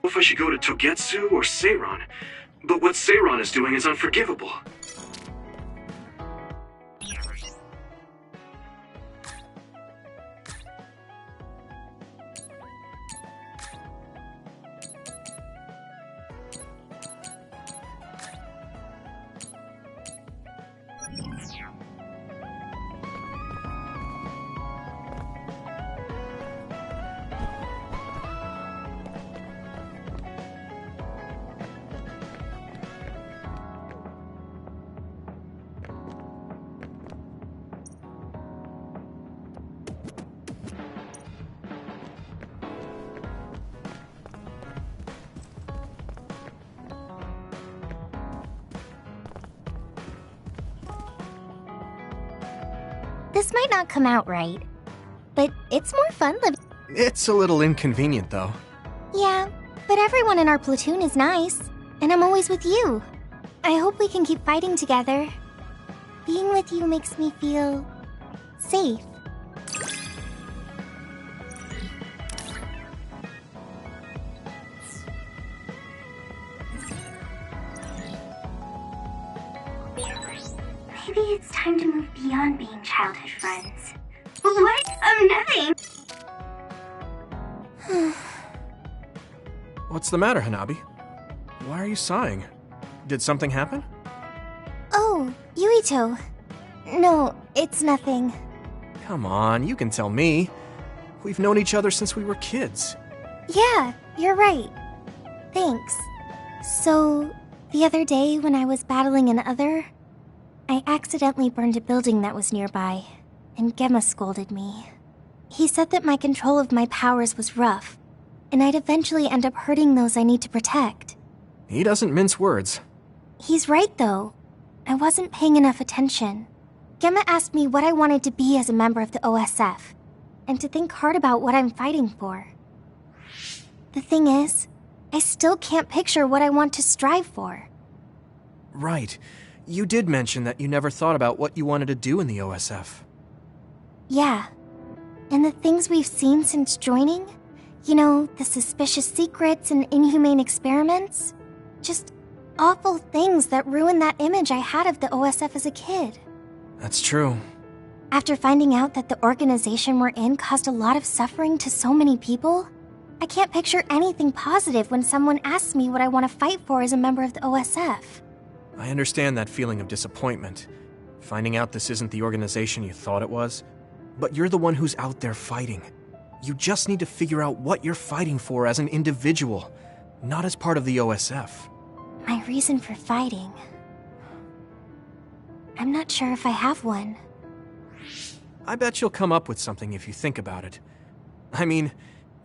If I should go to Togetsu or Seiron, but what Seiron is doing is unforgivable. This might not come out right, but it's more fun living. It's a little inconvenient, though. Yeah, but everyone in our platoon is nice, and I'm always with you. I hope we can keep fighting together. Being with you makes me feel safe. Maybe it's time to move beyond being childhood friends. What? Nothing! What's the matter, Hanabi? Why are you sighing? Did something happen? Oh, Yuito. No, it's nothing. Come on, you can tell me. We've known each other since we were kids. Yeah, you're right. Thanks. So, the other day when I was battling an other, I accidentally burned a building that was nearby, and Gemma scolded me. He said that my control of my powers was rough, and I'd eventually end up hurting those I need to protect. He doesn't mince words. He's right, though. I wasn't paying enough attention. Gemma asked me what I wanted to be as a member of the OSF, and to think hard about what I'm fighting for. The thing is, I still can't picture what I want to strive for. Right. You did mention that you never thought about what you wanted to do in the OSF. Yeah. And the things we've seen since joining? You know, the suspicious secrets and inhumane experiments? Just awful things that ruined that image I had of the OSF as a kid. That's true. After finding out that the organization we're in caused a lot of suffering to so many people, I can't picture anything positive when someone asks me what I want to fight for as a member of the OSF. I understand that feeling of disappointment. Finding out this isn't the organization you thought it was. But you're the one who's out there fighting. You just need to figure out what you're fighting for as an individual, not as part of the OSF. My reason for fighting... I'm not sure if I have one. I bet you'll come up with something if you think about it. I mean,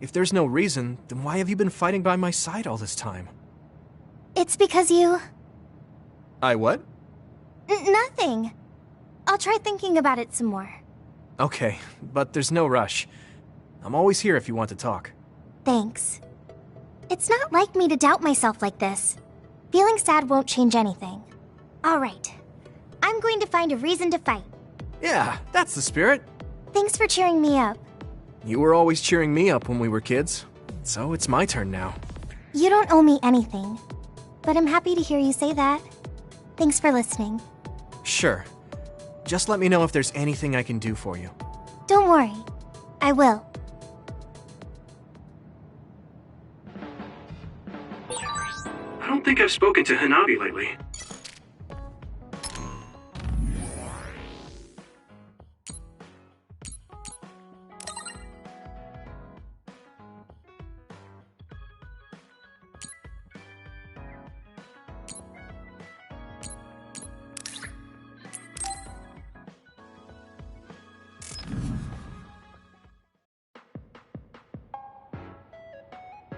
if there's no reason, then why have you been fighting by my side all this time? It's because you... I what? Nothing. I'll try thinking about it some more. Okay, but there's no rush. I'm always here if you want to talk. Thanks. It's not like me to doubt myself like this. Feeling sad won't change anything. All right. I'm going to find a reason to fight. Yeah, that's the spirit. Thanks for cheering me up. You were always cheering me up when we were kids, so it's my turn now. You don't owe me anything, but I'm happy to hear you say that. Thanks for listening. Sure. Just let me know if there's anything I can do for you. Don't worry. I will. I don't think I've spoken to Hanabi lately.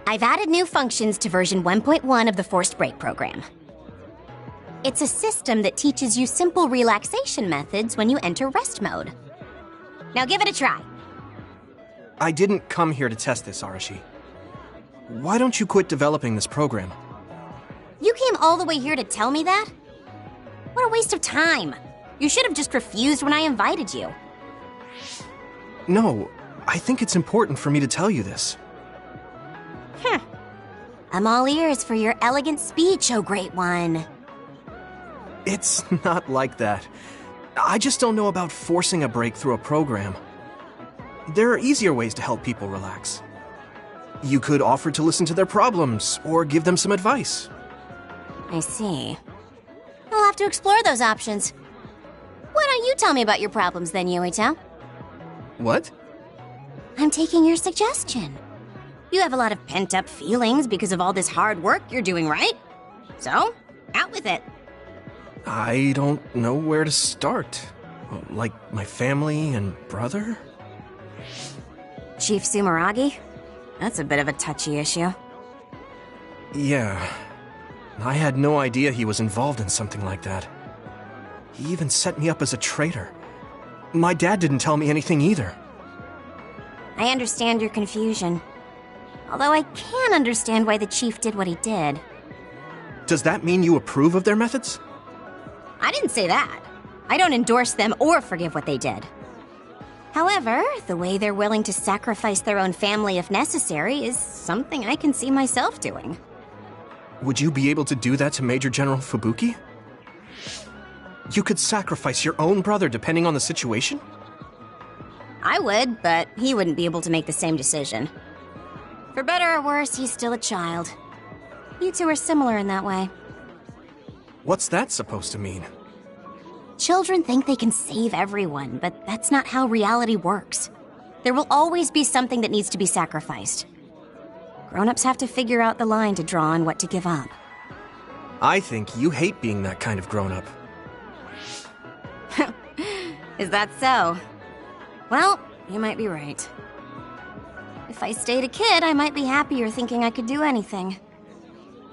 I've added new functions to version 1.1 of the Forced Break program. It's a system that teaches you simple relaxation methods when you enter rest mode. Now give it a try. I didn't come here to test this, Arashi. Why don't you quit developing this program? You came all the way here to tell me that? What a waste of time. You should have just refused when I invited you. No, I think it's important for me to tell you this. I'm all ears for your elegant speech, oh great one. It's not like that. I just don't know about forcing a break through a program. There are easier ways to help people relax. You could offer to listen to their problems, or give them some advice. I see. I'll have to explore those options. Why don't you tell me about your problems then, Yuito? What? I'm taking your suggestion. You have a lot of pent-up feelings because of all this hard work you're doing, right? So, out with it. I don't know where to start. Like my family and brother? Chief Sumeragi? That's a bit of a touchy issue. Yeah. I had no idea he was involved in something like that. He even set me up as a traitor. My dad didn't tell me anything either. I understand your confusion. Although I can understand why the chief did what he did. Does that mean you approve of their methods? I didn't say that. I don't endorse them or forgive what they did. However, the way they're willing to sacrifice their own family if necessary is something I can see myself doing. Would you be able to do that to Major General Fubuki? You could sacrifice your own brother depending on the situation? I would, but he wouldn't be able to make the same decision. For better or worse, he's still a child. You two are similar in that way. What's that supposed to mean? Children think they can save everyone, but that's not how reality works. There will always be something that needs to be sacrificed. Grown-ups have to figure out the line to draw on what to give up. I think you hate being that kind of grown-up. Is that so? Well, you might be right. If I stayed a kid, I might be happier thinking I could do anything.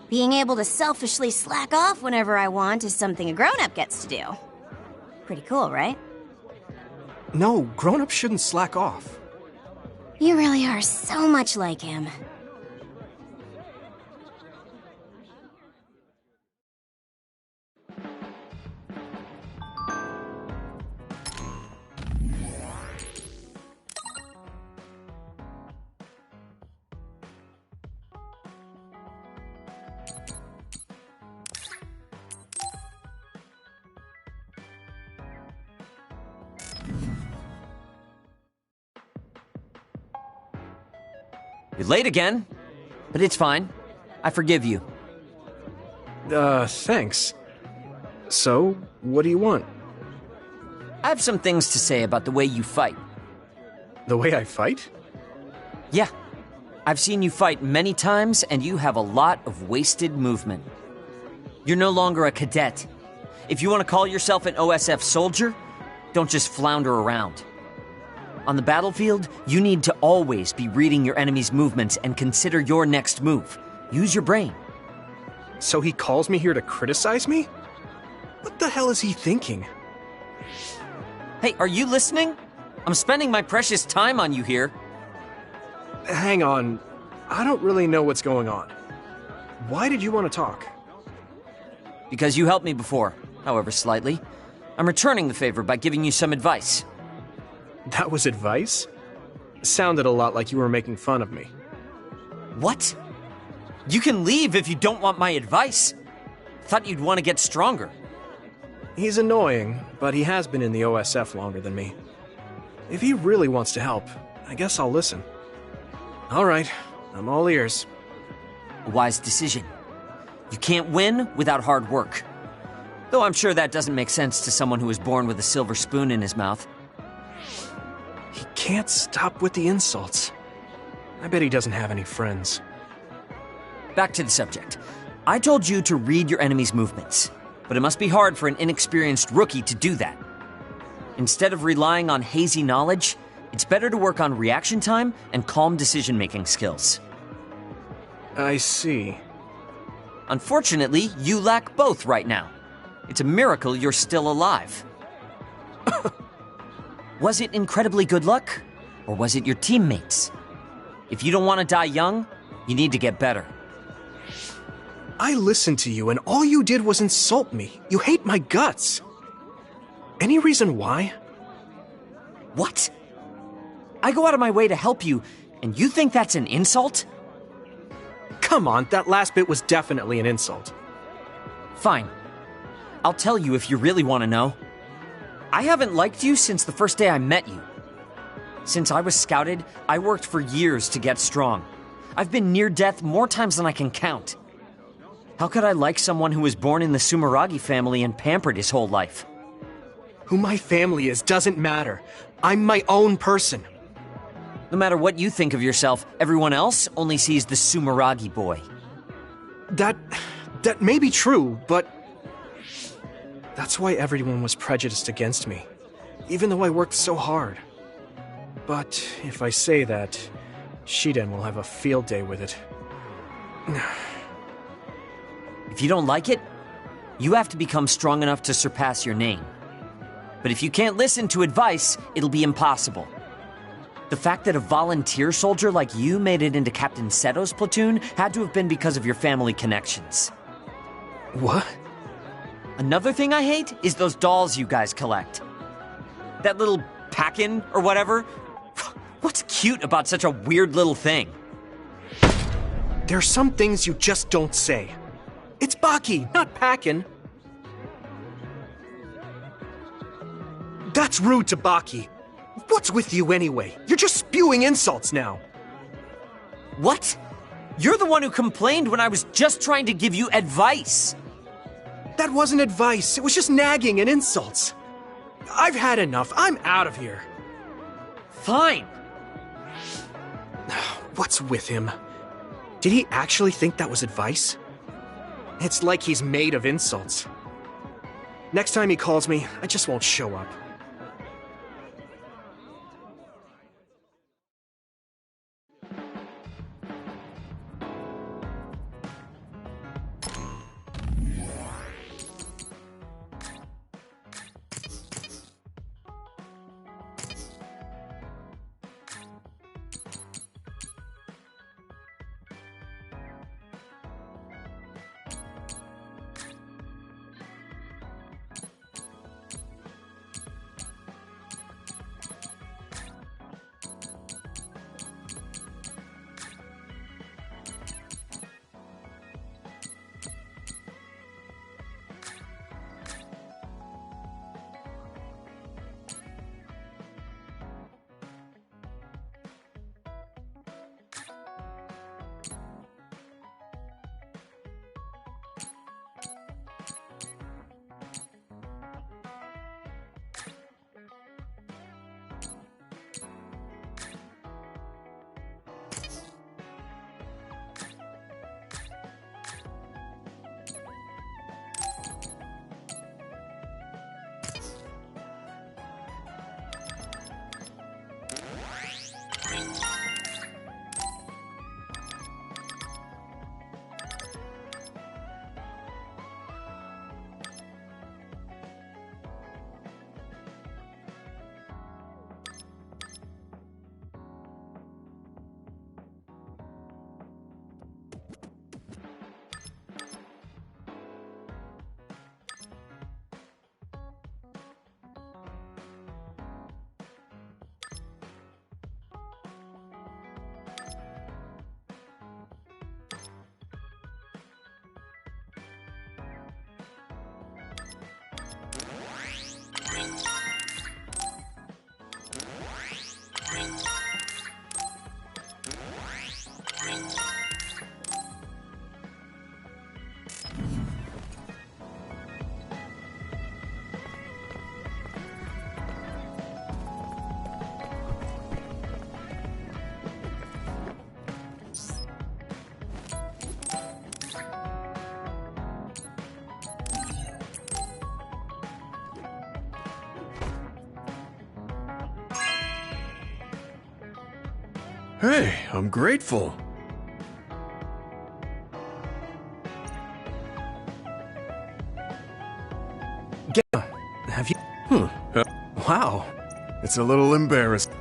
Being able to selfishly slack off whenever I want is something a grown-up gets to do. Pretty cool, right? No, grown-ups shouldn't slack off. You really are so much like him. You're late again, but it's fine. I forgive you. Thanks. So, what do you want? I have some things to say about the way you fight. The way I fight? Yeah. I've seen you fight many times, and you have a lot of wasted movement. You're no longer a cadet. If you want to call yourself an OSF soldier, don't just flounder around. On the battlefield, you need to always be reading your enemy's movements and consider your next move. Use your brain. So he calls me here to criticize me? What the hell is he thinking? Hey, are you listening? I'm spending my precious time on you here. Hang on. I don't really know what's going on. Why did you want to talk? Because you helped me before, however slightly. I'm returning the favor by giving you some advice. That was advice? Sounded a lot like you were making fun of me. What? You can leave if you don't want my advice. Thought you'd want to get stronger. He's annoying, but he has been in the OSF longer than me. If he really wants to help, I guess I'll listen. All right, I'm all ears. A wise decision. You can't win without hard work. Though I'm sure that doesn't make sense to someone who was born with a silver spoon in his mouth. He can't stop with the insults. I bet he doesn't have any friends. Back to the subject. I told you to read your enemy's movements, but it must be hard for an inexperienced rookie to do that. Instead of relying on hazy knowledge, it's better to work on reaction time and calm decision-making skills. I see. Unfortunately, you lack both right now. It's a miracle you're still alive. Was it incredibly good luck? Or was it your teammates? If you don't want to die young, you need to get better. I listened to you and all you did was insult me. You hate my guts. Any reason why? What? I go out of my way to help you, and you think that's an insult? Come on, that last bit was definitely an insult. Fine. I'll tell you if you really want to know. I haven't liked you since the first day I met you. Since I was scouted, I worked for years to get strong. I've been near death more times than I can count. How could I like someone who was born in the Sumeragi family and pampered his whole life? Who my family is doesn't matter. I'm my own person. No matter what you think of yourself, everyone else only sees the Sumeragi boy. That may be true, but that's why everyone was prejudiced against me, even though I worked so hard. But if I say that, Shiden will have a field day with it. If you don't like it, you have to become strong enough to surpass your name. But if you can't listen to advice, it'll be impossible. The fact that a volunteer soldier like you made it into Captain Seto's platoon had to have been because of your family connections. What? Another thing I hate is those dolls you guys collect. That little Pack-In or whatever. What's cute about such a weird little thing? There are some things you just don't say. It's Baki, not Pack-In. That's rude to Baki. What's with you anyway? You're just spewing insults now. What? You're the one who complained when I was just trying to give you advice. That wasn't advice. It was just nagging and insults. I've had enough. I'm out of here. Fine. What's with him? Did he actually think that was advice? It's like he's made of insults. Next time he calls me, I just won't show up. Hey, I'm grateful. Have you? Wow. It's a little embarrassing.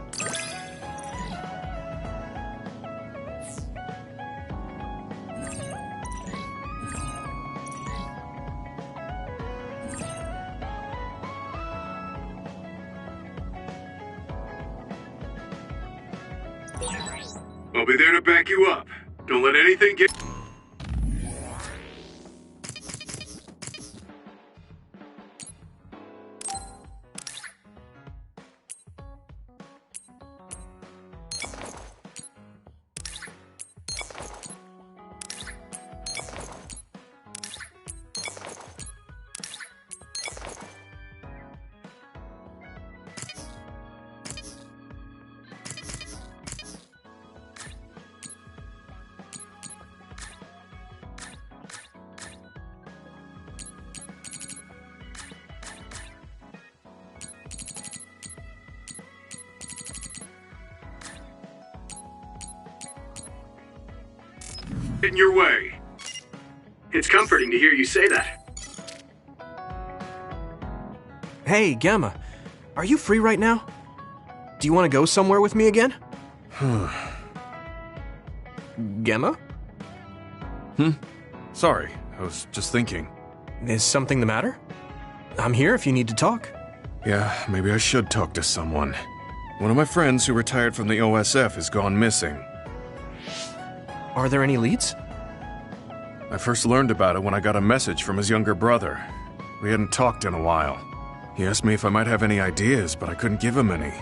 I'll be there to back you up. Don't let anything get... in your way. It's comforting to hear you say that. Hey, Gemma. Are you free right now? Do you want to go somewhere with me again? Gemma? Sorry, I was just thinking. Is something the matter? I'm here if you need to talk. Yeah, maybe I should talk to someone. One of my friends who retired from the OSF has gone missing. Are there any leads? I first learned about it when I got a message from his younger brother. We hadn't talked in a while. He asked me if I might have any ideas, but I couldn't give him any.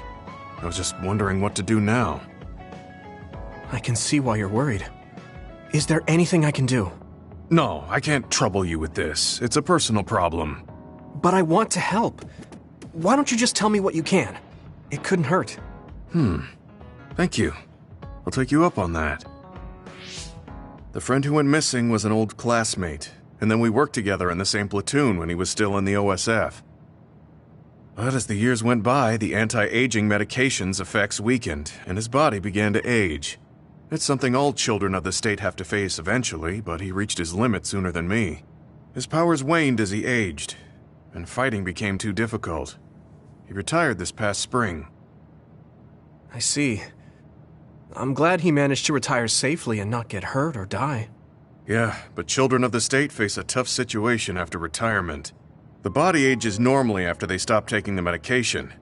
I was just wondering what to do now. I can see why you're worried. Is there anything I can do? No, I can't trouble you with this. It's a personal problem. But I want to help. Why don't you just tell me what you can? It couldn't hurt. Thank you. I'll take you up on that. The friend who went missing was an old classmate, and then we worked together in the same platoon when he was still in the OSF. But as the years went by, the anti-aging medication's effects weakened, and his body began to age. It's something all children of the state have to face eventually, but he reached his limit sooner than me. His powers waned as he aged, and fighting became too difficult. He retired this past spring. I see. I'm glad he managed to retire safely and not get hurt or die. Yeah, but children of the state face a tough situation after retirement. The body ages normally after they stop taking the medication,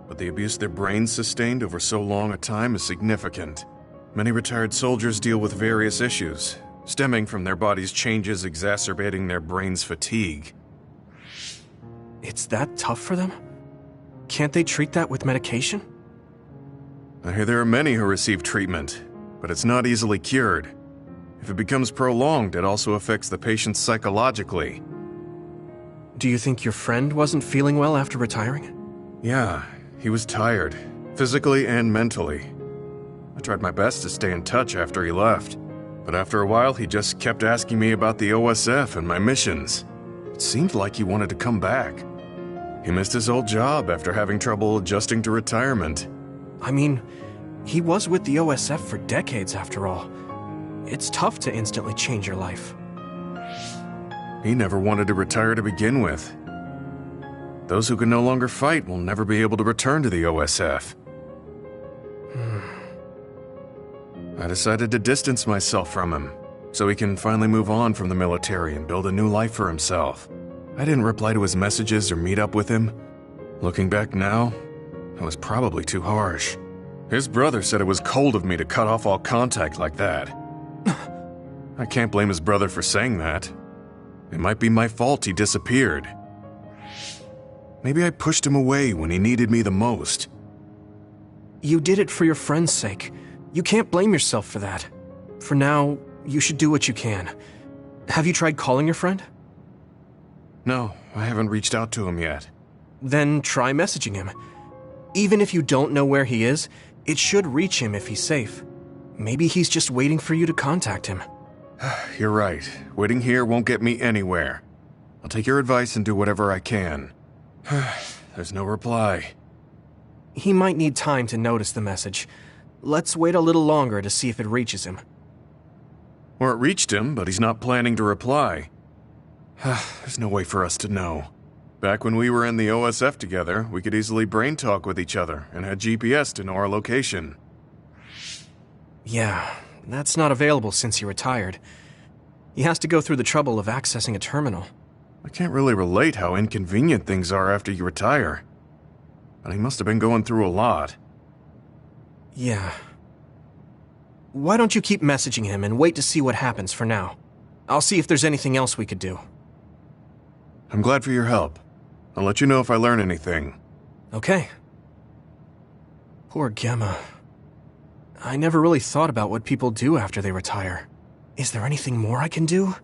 but the abuse their brains sustained over so long a time is significant. Many retired soldiers deal with various issues, stemming from their body's changes exacerbating their brain's fatigue. It's that tough for them? Can't they treat that with medication? I hear there are many who receive treatment, but it's not easily cured. If it becomes prolonged, it also affects the patient psychologically. Do you think your friend wasn't feeling well after retiring? Yeah, he was tired, physically and mentally. I tried my best to stay in touch after he left, but after a while he just kept asking me about the OSF and my missions. It seemed like he wanted to come back. He missed his old job after having trouble adjusting to retirement. I mean, he was with the OSF for decades after all. It's tough to instantly change your life. He never wanted to retire to begin with. Those who can no longer fight will never be able to return to the OSF. I decided to distance myself from him, so he can finally move on from the military and build a new life for himself. I didn't reply to his messages or meet up with him. Looking back now, I was probably too harsh. His brother said it was cold of me to cut off all contact like that. I can't blame his brother for saying that. It might be my fault he disappeared. Maybe I pushed him away when he needed me the most. You did it for your friend's sake. You can't blame yourself for that. For now, you should do what you can. Have you tried calling your friend? No, I haven't reached out to him yet. Then try messaging him. Even if you don't know where he is, it should reach him if he's safe. Maybe he's just waiting for you to contact him. You're right. Waiting here won't get me anywhere. I'll take your advice and do whatever I can. There's no reply. He might need time to notice the message. Let's wait a little longer to see if it reaches him. Or it reached him, but he's not planning to reply. There's no way for us to know. Back when we were in the OSF together, we could easily brain talk with each other and had GPS to know our location. Yeah, that's not available since he retired. He has to go through the trouble of accessing a terminal. I can't really relate how inconvenient things are after you retire. But he must have been going through a lot. Yeah. Why don't you keep messaging him and wait to see what happens for now? I'll see if there's anything else we could do. I'm glad for your help. I'll let you know if I learn anything. Okay. Poor Gemma. I never really thought about what people do after they retire. Is there anything more I can do?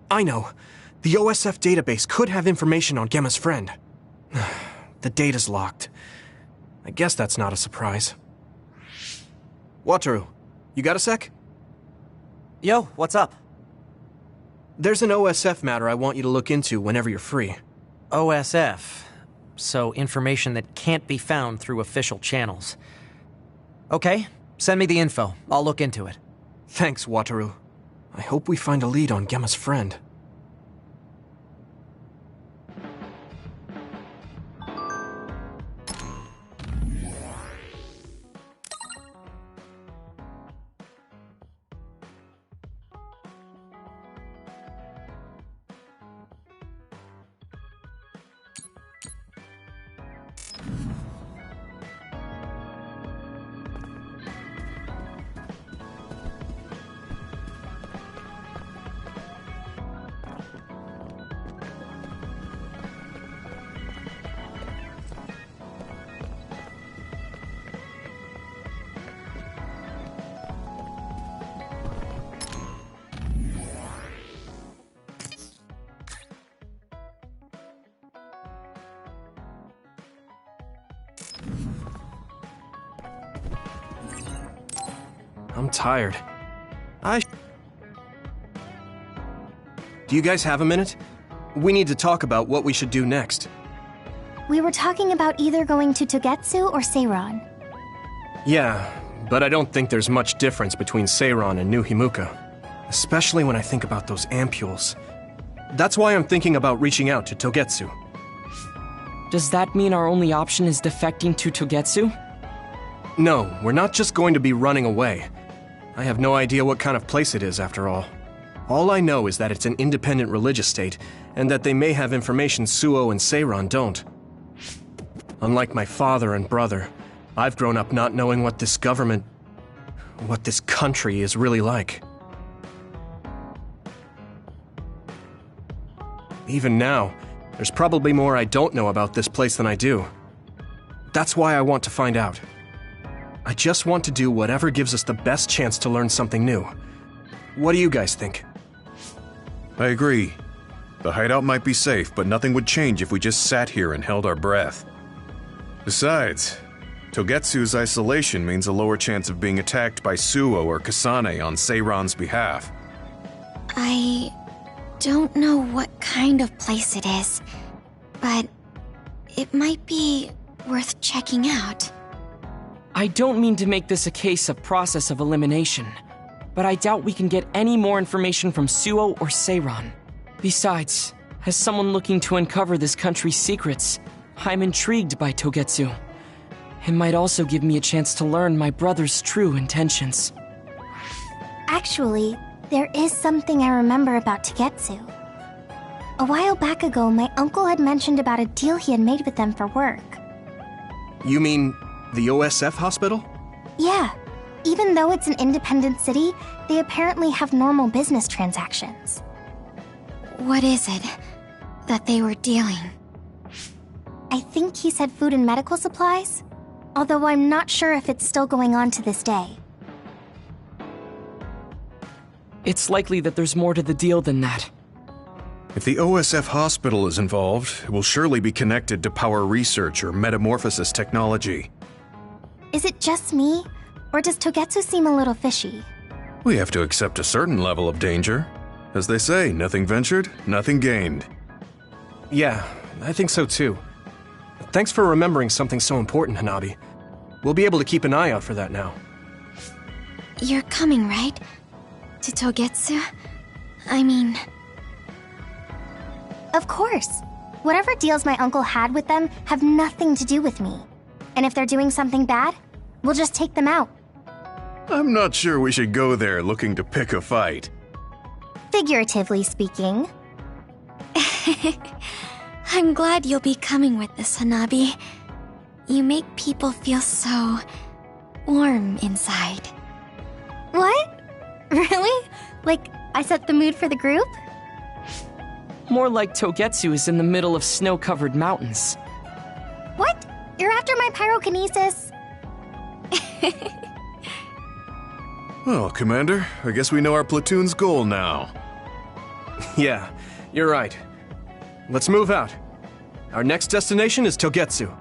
I know. The OSF database could have information on Gemma's friend. The data's locked. I guess that's not a surprise. Wataru, you got a sec? Yo, what's up? There's an OSF matter I want you to look into whenever you're free. OSF. So information that can't be found through official channels. Okay, send me the info. I'll look into it. Thanks, Wataru. I hope we find a lead on Gemma's friend. I'm tired. Do you guys have a minute? We need to talk about what we should do next. We were talking about either going to Togetsu or Seiron. Yeah, but I don't think there's much difference between Seiron and New Himuka. Especially when I think about those ampules. That's why I'm thinking about reaching out to Togetsu. Does that mean our only option is defecting to Togetsu? No, we're not just going to be running away. I have no idea what kind of place it is, after all. All I know is that it's an independent religious state, and that they may have information Suo and Seiron don't. Unlike my father and brother, I've grown up not knowing what this government, what this country is really like. Even now, there's probably more I don't know about this place than I do. That's why I want to find out. I just want to do whatever gives us the best chance to learn something new. What do you guys think? I agree. The hideout might be safe, but nothing would change if we just sat here and held our breath. Besides, Togetsu's isolation means a lower chance of being attacked by Suo or Kasane on Seiron's behalf. I don't know what kind of place it is, but it might be worth checking out. I don't mean to make this a case of process of elimination, but I doubt we can get any more information from Suo or Seiron. Besides, as someone looking to uncover this country's secrets, I'm intrigued by Togetsu. It might also give me a chance to learn my brother's true intentions. Actually, there is something I remember about Togetsu. A while back ago, my uncle had mentioned about a deal he had made with them for work. You mean the OSF hospital? Yeah. Even though it's an independent city, they apparently have normal business transactions. What is it that they were dealing? I think he said food and medical supplies, although I'm not sure if it's still going on to this day. It's likely that there's more to the deal than that. If the OSF hospital is involved, it will surely be connected to power research or metamorphosis technology. Is it just me, or does Togetsu seem a little fishy? We have to accept a certain level of danger. As they say, nothing ventured, nothing gained. Yeah, I think so too. Thanks for remembering something so important, Hanabi. We'll be able to keep an eye out for that now. You're coming, right? To Togetsu? I mean... Of course. Whatever deals my uncle had with them have nothing to do with me. And if they're doing something bad, we'll just take them out. I'm not sure we should go there looking to pick a fight. Figuratively speaking. I'm glad you'll be coming with us, Hanabi. You make people feel so... warm inside. What? Really? Like, I set the mood for the group? More like Togetsu is in the middle of snow-covered mountains. What? You're after my pyrokinesis? Well, Commander, I guess we know our platoon's goal now. Yeah, you're right. Let's move out. Our next destination is Togetsu.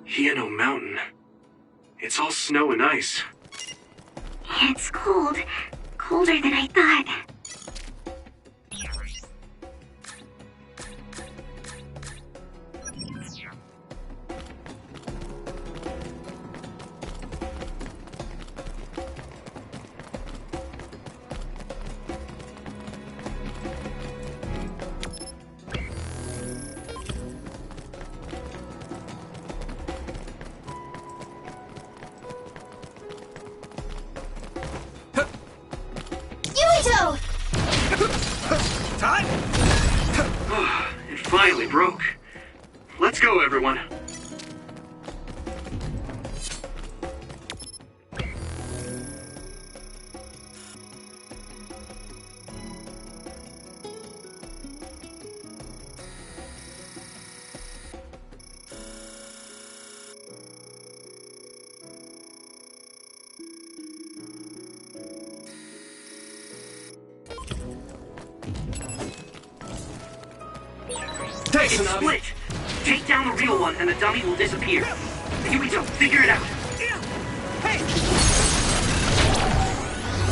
Hieno Mountain. It's all snow and ice. It's cold. Colder than I thought. It finally broke. Let's go, everyone. It's split! Take down the real one and the dummy will disappear. Yuito, figure it out. Hey!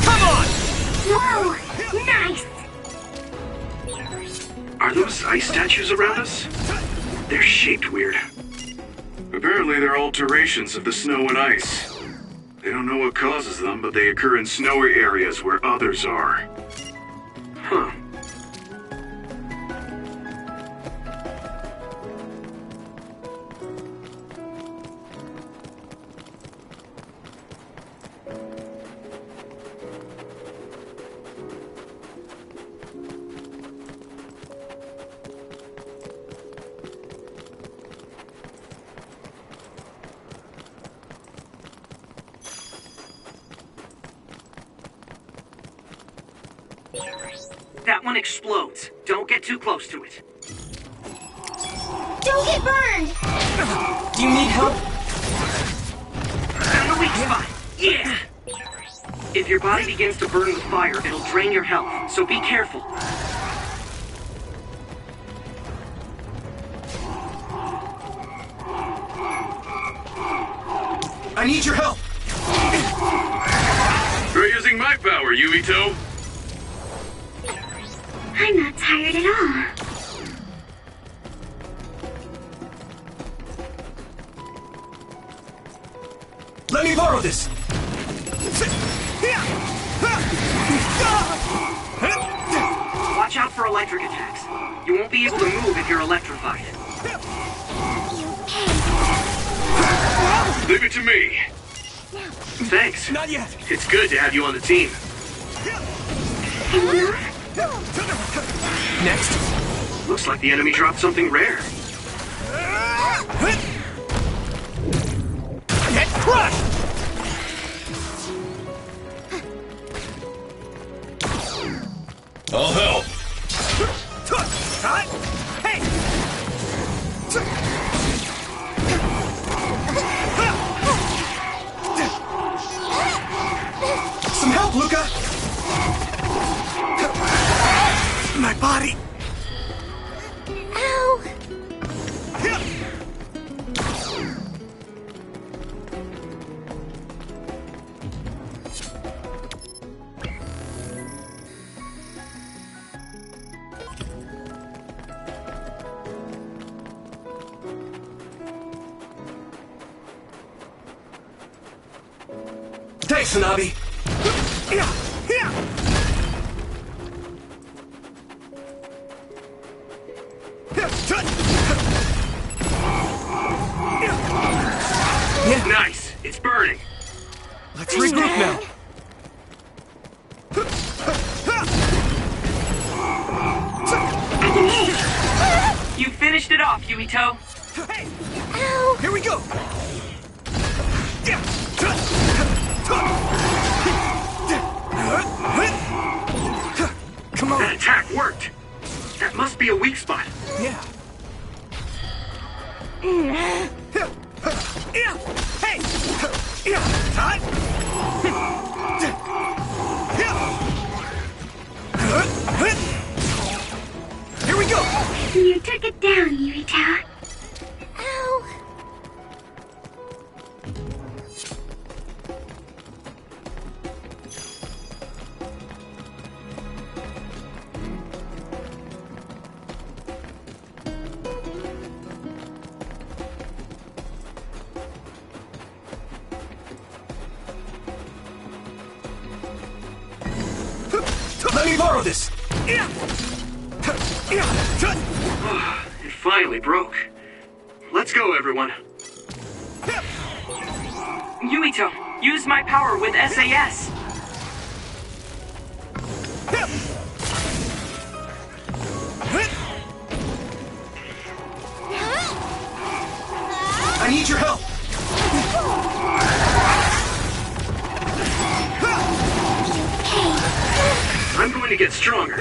Come on! Whoa! Nice! Are those ice statues around us? They're shaped weird. Apparently they're alterations of the snow and ice. They don't know what causes them, but they occur in snowy areas where others are. Huh. That one explodes. Don't get too close to it. Don't get burned! Do you need help? Found a weak spot. Yeah! If your body begins to burn with fire, it'll drain your health, so be careful. I need your help! Try using my power, Yuito. I'm not tired at all. Let me borrow this! Watch out for electric attacks. You won't be able to move if you're electrified. Leave it to me. Thanks. Not yet! It's good to have you on the team. Next. Looks like the enemy dropped something rare. Get crushed! I'll help. Hey! Some help, Luca! My body! Ow! Thanks, Hanabi! Nice! It's burning! Let's regroup now! You finished it off, Yuito! Ow! Here we go! Come on! That attack worked! That must be a weak spot. Yeah. Hey! Here we go! You took it down, Yuito. Ow! for this! It finally broke. Let's go, everyone. Yuito, use my power with SAS. I need your help! I'm going to get stronger. I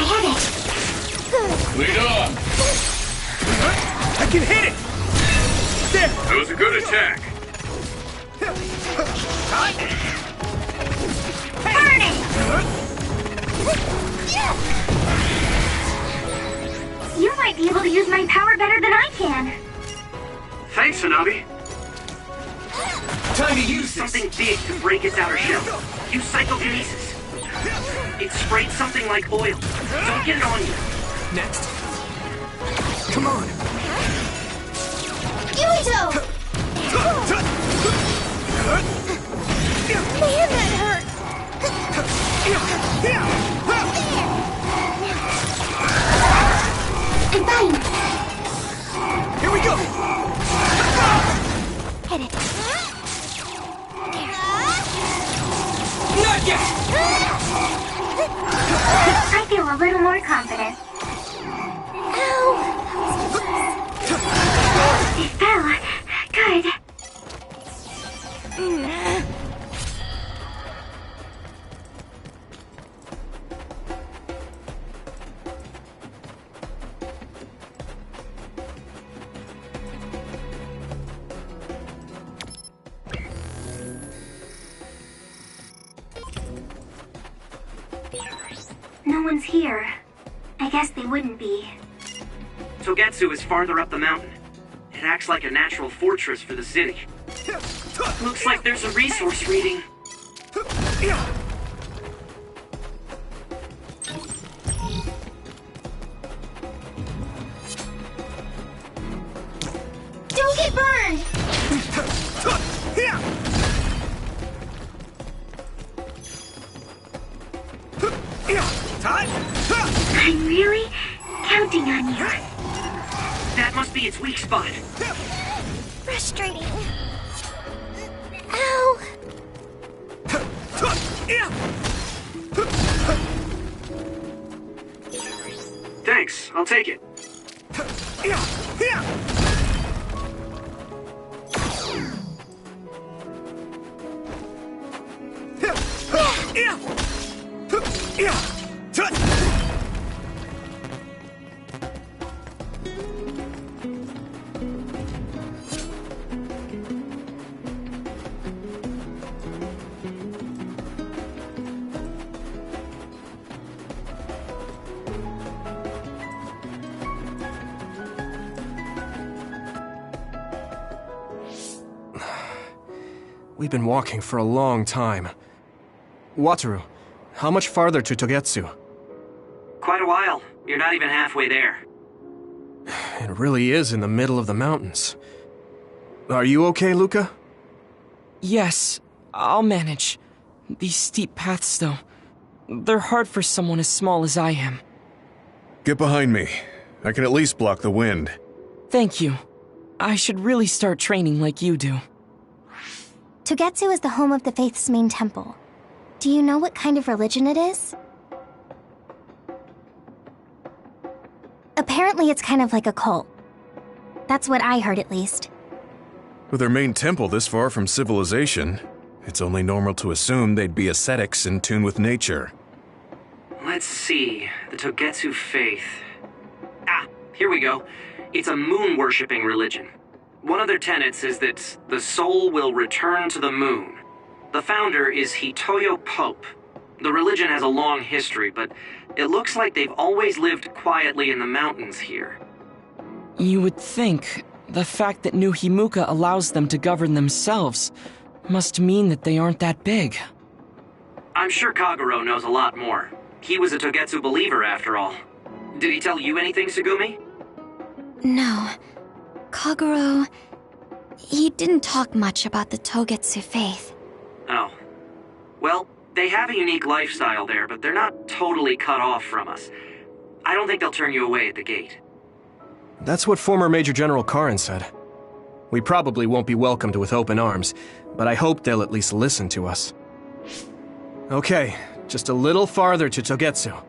have it. Lead on! I can hit it! There! That was a good attack. Burning! You might be able to use my power better than I can. Thanks, Hanabi. Time to use this! Something big to break its outer shell. Use psychokinesis. It sprayed something like oil. Don't get it on you. Next. Come on! Yuito! Man, that hurt! I'm fine. Here we go! Hit it. Not yet! I feel a little more confident. Ow! He fell. Good. No one's here. I guess they wouldn't be. Togetsu is farther up the mountain. It acts like a natural fortress for the city. Looks like there's a resource reading. Don't get burned! I'm really counting on you. That must be its weak spot. Frustrating. Ow! Thanks, I'll take it. We've been walking for a long time. Wataru, how much farther to Togetsu? Quite a while. You're not even halfway there. It really is in the middle of the mountains. Are you okay, Luca? Yes, I'll manage. These steep paths, though, they're hard for someone as small as I am. Get behind me. I can at least block the wind. Thank you. I should really start training like you do. Togetsu is the home of the Faith's main temple. Do you know what kind of religion it is? Apparently it's kind of like a cult. That's what I heard, at least. With their main temple this far from civilization, it's only normal to assume they'd be ascetics in tune with nature. Let's see. The Togetsu faith. Ah, here we go. It's a moon-worshipping religion. One of their tenets is that the soul will return to the moon. The founder is Hitoyo Pope. The religion has a long history, but it looks like they've always lived quietly in the mountains here. You would think the fact that New Himuka allows them to govern themselves must mean that they aren't that big. I'm sure Kagero knows a lot more. He was a Togetsu believer, after all. Did he tell you anything, Sugumi? No. Kagero... He didn't talk much about the Togetsu faith. Oh. Well, they have a unique lifestyle there, but they're not totally cut off from us. I don't think they'll turn you away at the gate. That's what former Major General Karin said. We probably won't be welcomed with open arms, but I hope they'll at least listen to us. Okay, just a little farther to Togetsu.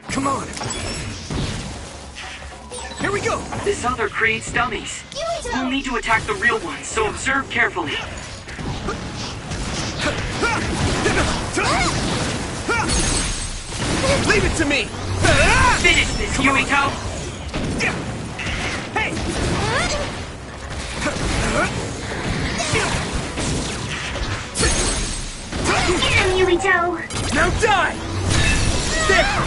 Come on! Here we go! This other creates dummies. We'll need to attack the real ones, so observe carefully. Leave it to me! Finish this, Yumito! Hey! Get him, Yumito! Now die! There!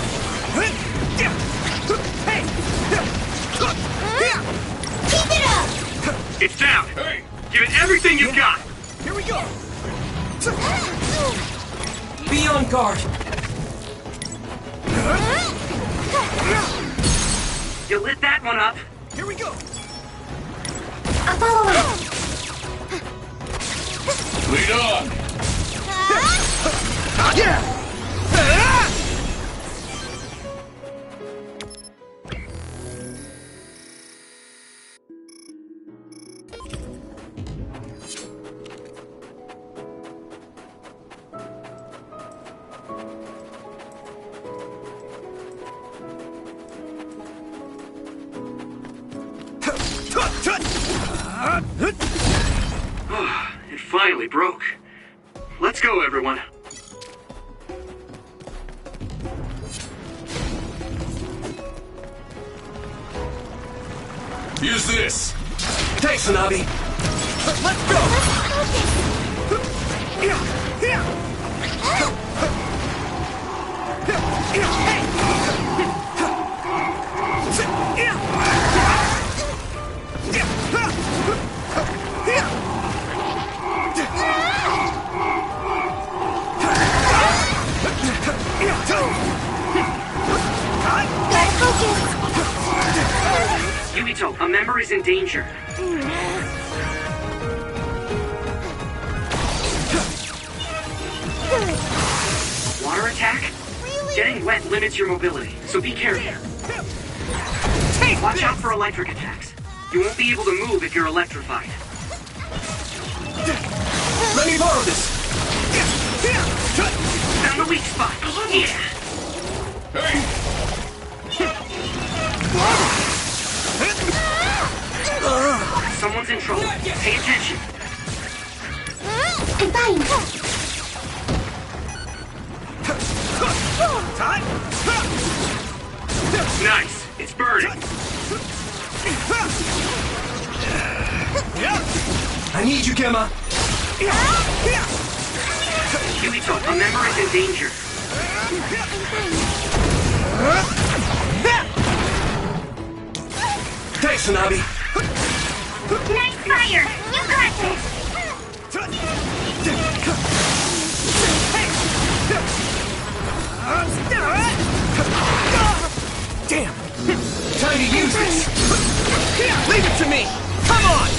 Hey! Keep it up! It's down! Hey! Give it everything you've got! Here we go! Be on guard! You lit that one up. Here we go! I'll follow him! Lead on! Yeah! It finally broke. Let's go, everyone. Use this. Thanks, Hanabi. Let's go! Yumito, a member is in danger. Water attack? Getting wet limits your mobility, so be careful. Watch out for electric attacks. You won't be able to move if you're electrified. Let me borrow this! Found the weak spot. Yeah. Someone's in trouble. Pay attention. I'm fine! Nice. It's burning. I need you, Gemma! Yumito, a member is in danger. Thanks, Hanabi! Nice fire! You got this! Damn! Time to use this! Leave it to me! Come on!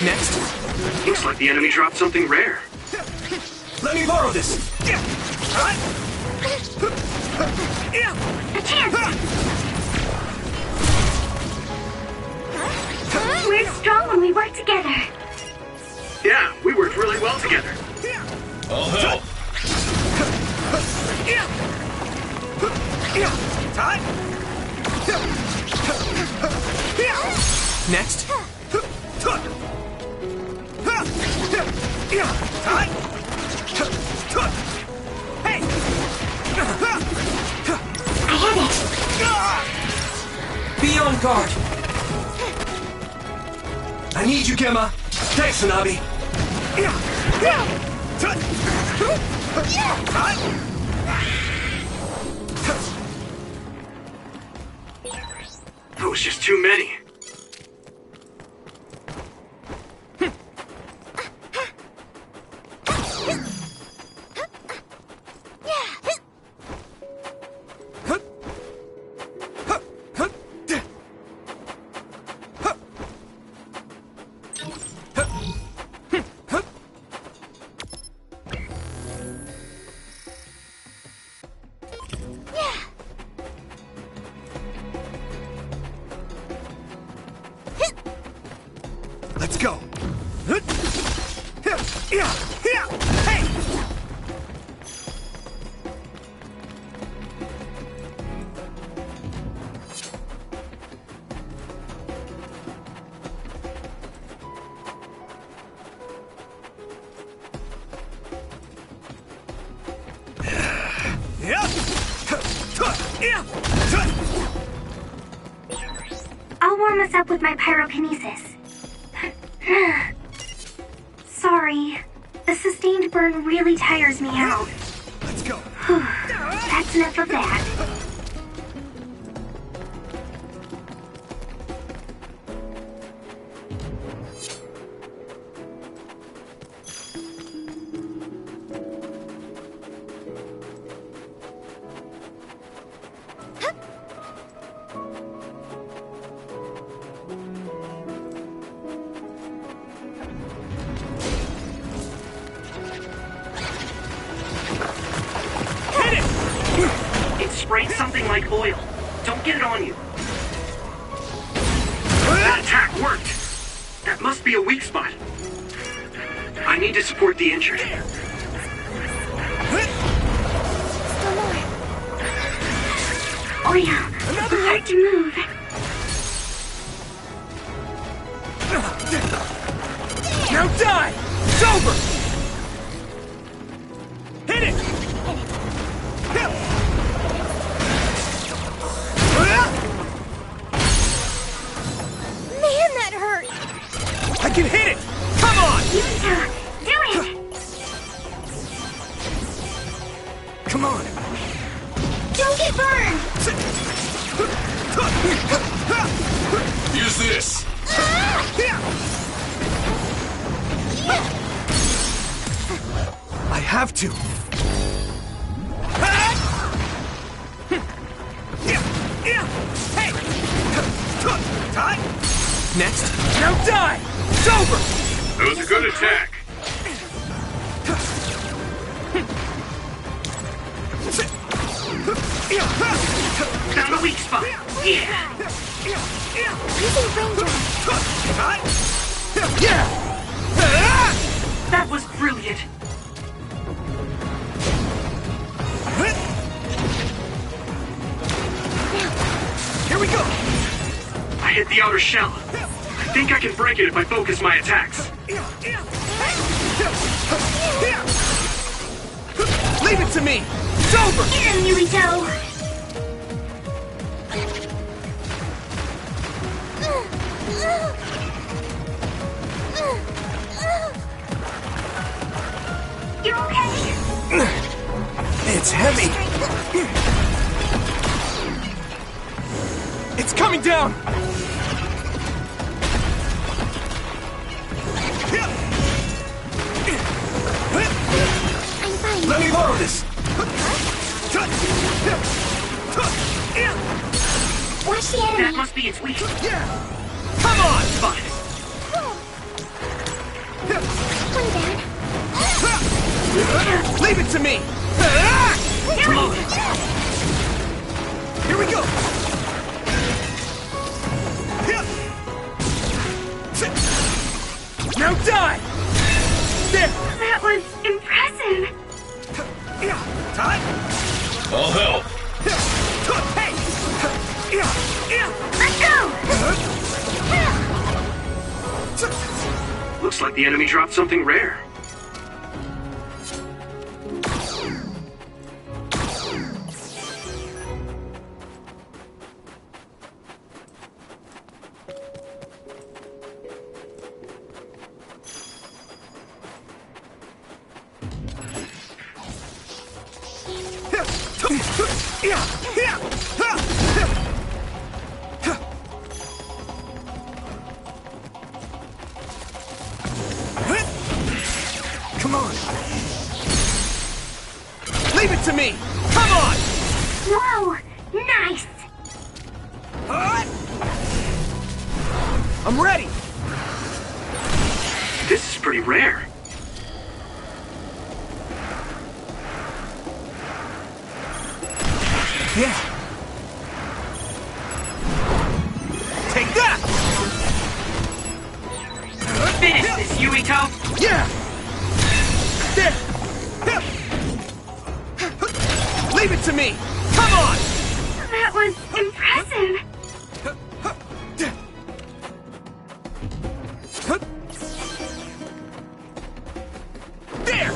Next. Looks like the enemy dropped something rare. Let me borrow this! A chance! We're strong when we work together. Yeah, we worked really well together. I'll help. Next. I have it. Be on guard. I need you, Gemma. Thanks, Hanabi. That was just too many. Let's go. I'll warm us up with my pyrokinesis. Sorry. The sustained burn really tires me out. Let's go. That's enough of that. Sprayed something like oil. Don't get it on you. That attack worked. That must be a weak spot. I need to support the injured. Oh yeah, hard to move. Now die! It's over! Hit it! Man, that hurt! I can hit it! Come on! Yuta, do it! Come on! Don't get burned! Use this! I have to! Next. Now die! It's over! That was a good attack. Found a weak spot. Yeah. Using Ranger. That was brilliant. Here we go! I hit the outer shell. I think I can break it if I focus my attacks. Leave it to me! It's over! Get him, Yuito! You okay? It's heavy! It's coming down! I'm fine. Let me borrow this! Watch the That enemy. must be its weak. Come on! Fine. One down. Leave it to me! Reload. Here we go! Now die! There! That was impressive. Time! I'll help. Hey! Let's go! Looks like the enemy dropped something rare. Come on! Leave it to me! Come on! Whoa! Nice! I'm ready! This is pretty rare. Yeah! Take that! Finish this, Yuito! Yeah! There! Leave it to me! Come on! That was impressive. There!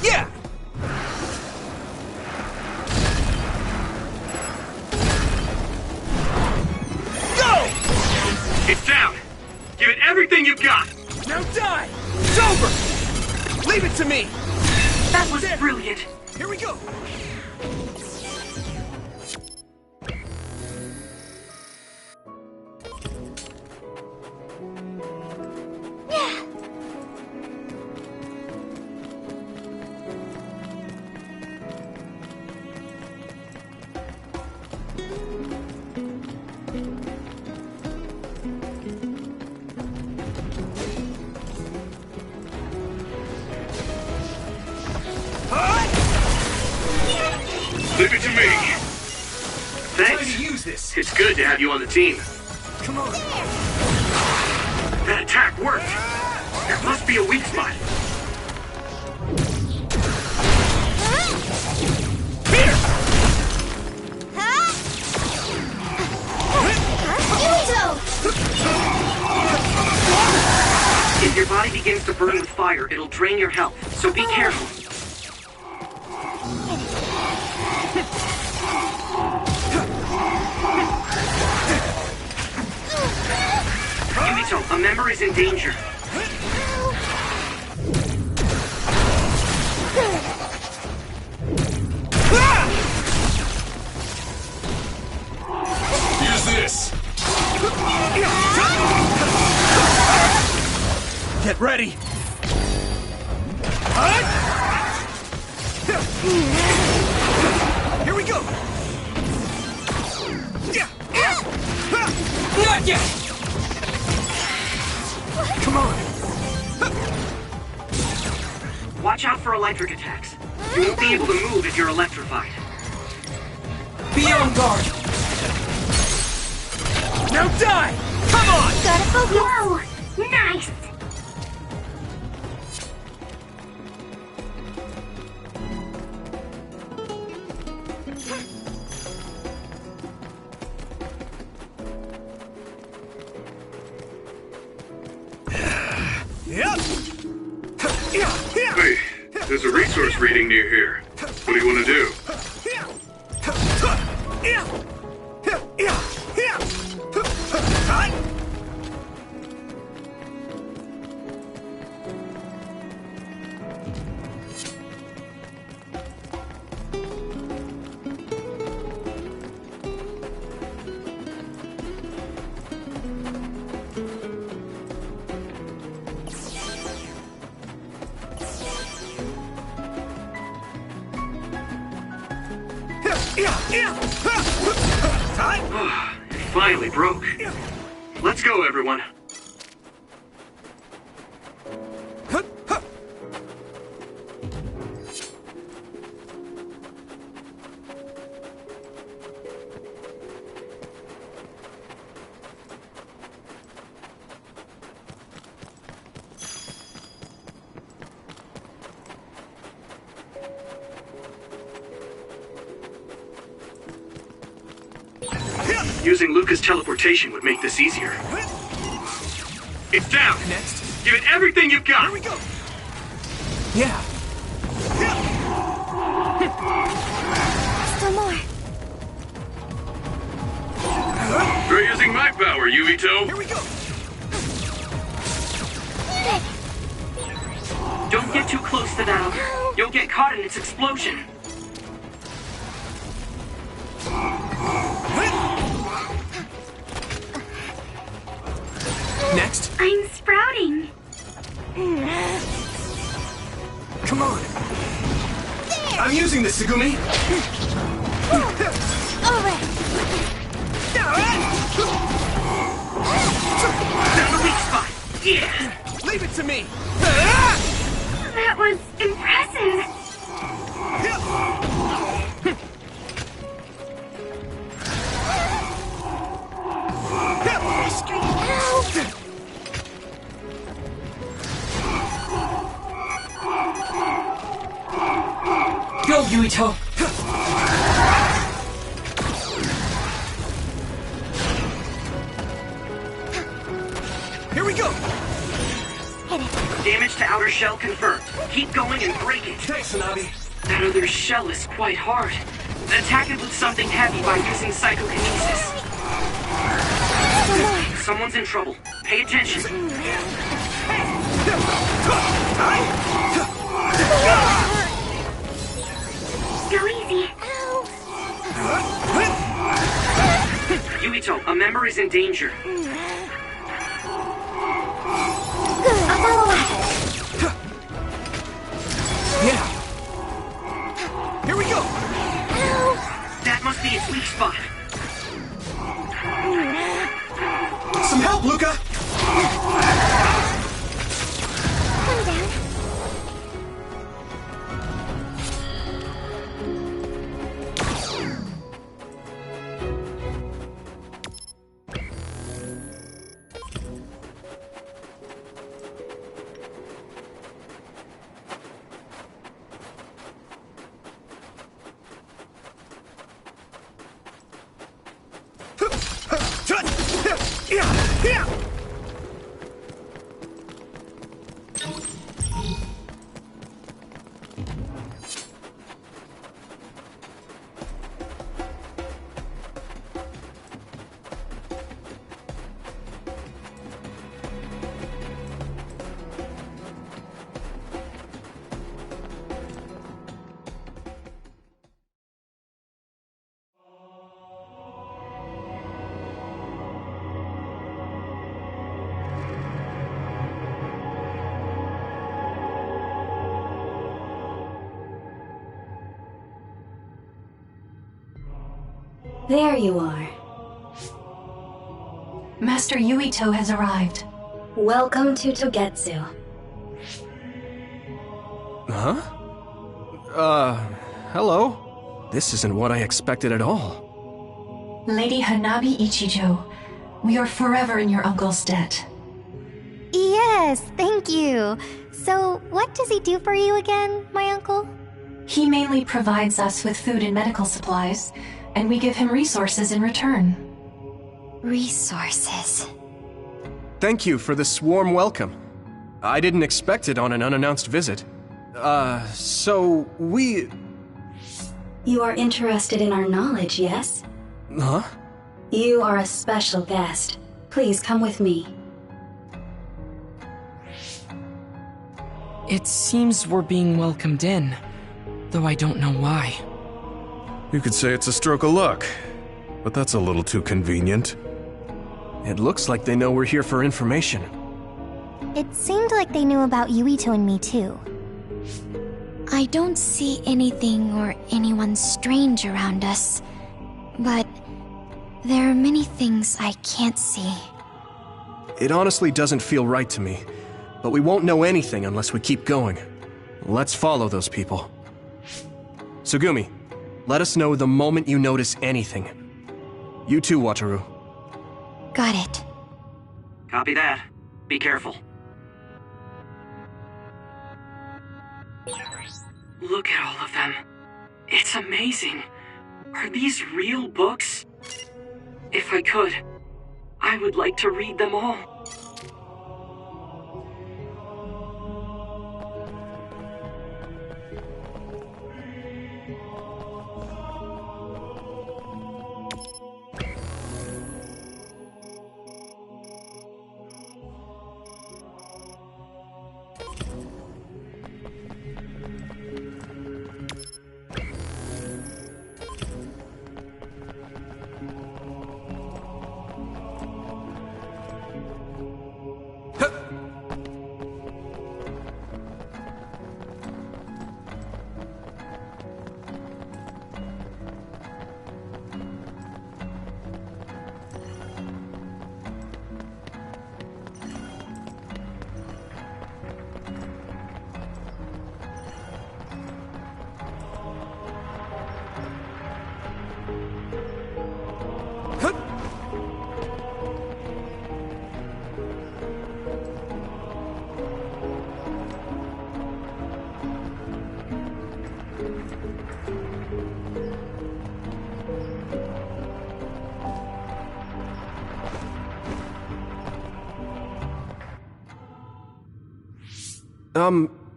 Yeah! Go! It's down. Give it everything you've got. Now die! It's over! Leave it to me! That was brilliant. Here we go! Leave it to me. Trying Thanks. to use this. It's good to have you on the team. Come on. That attack worked. There must be a weak spot. Here! If your body begins to burn with fire, it'll drain your health, so be careful. Yumito, a member is in danger. Use this. Get ready. Here we go. Not yet. Come on. Watch out for electric attacks. You won't be able to move if you're electrified. Be on guard. Now die. Come on. Gotta focus. Whoa! Nice! Hey, there's a resource reading near here. What do you want to do? It finally broke. Let's go, everyone. Using Luca's teleportation would make this easier. It's down! Next. Give it everything you've got! Here we go! Yeah. Still more. Try using my power, Yumito! Here we go! Don't get too close to that. You'll get caught in its explosion. Next. I'm sprouting. Come on. I'm using this, Segumi. Over. There's a weak spot. Yeah. Leave it to me. That was impressive. Go, Yuito! Here we go. Damage to outer shell confirmed. Keep going and break it. Thanks, Hanabi. That other shell is quite hard. Attack it with something heavy by using psychokinesis. Someone's in trouble. Pay attention. Go easy. Yuito, a member is in danger. Yeah. Here we go. That must be its weak spot. Some help, Luca. Come down. There you are. Master Yuito has arrived. Welcome to Togetsu. Huh? Hello? This isn't what I expected at all. Lady Hanabi Ichijo, we are forever in your uncle's debt. Yes, thank you. So, what does he do for you again, my uncle? He mainly provides us with food and medical supplies, and we give him resources in return. Resources. Thank you for this warm welcome. I didn't expect it on an unannounced visit. So we... You are interested in our knowledge, yes? Huh? You are a special guest. Please come with me. It seems we're being welcomed in, though I don't know why. You could say it's a stroke of luck, but that's a little too convenient. It looks like they know we're here for information. It seemed like they knew about Yuito and me too. I don't see anything or anyone strange around us, but there are many things I can't see. It honestly doesn't feel right to me, but we won't know anything unless we keep going. Let's follow those people. Tsugumi, let us know the moment you notice anything. You too, Wataru. Got it. Copy that. Be careful. Look at all of them. It's amazing. Are these real books? If I could, I would like to read them all.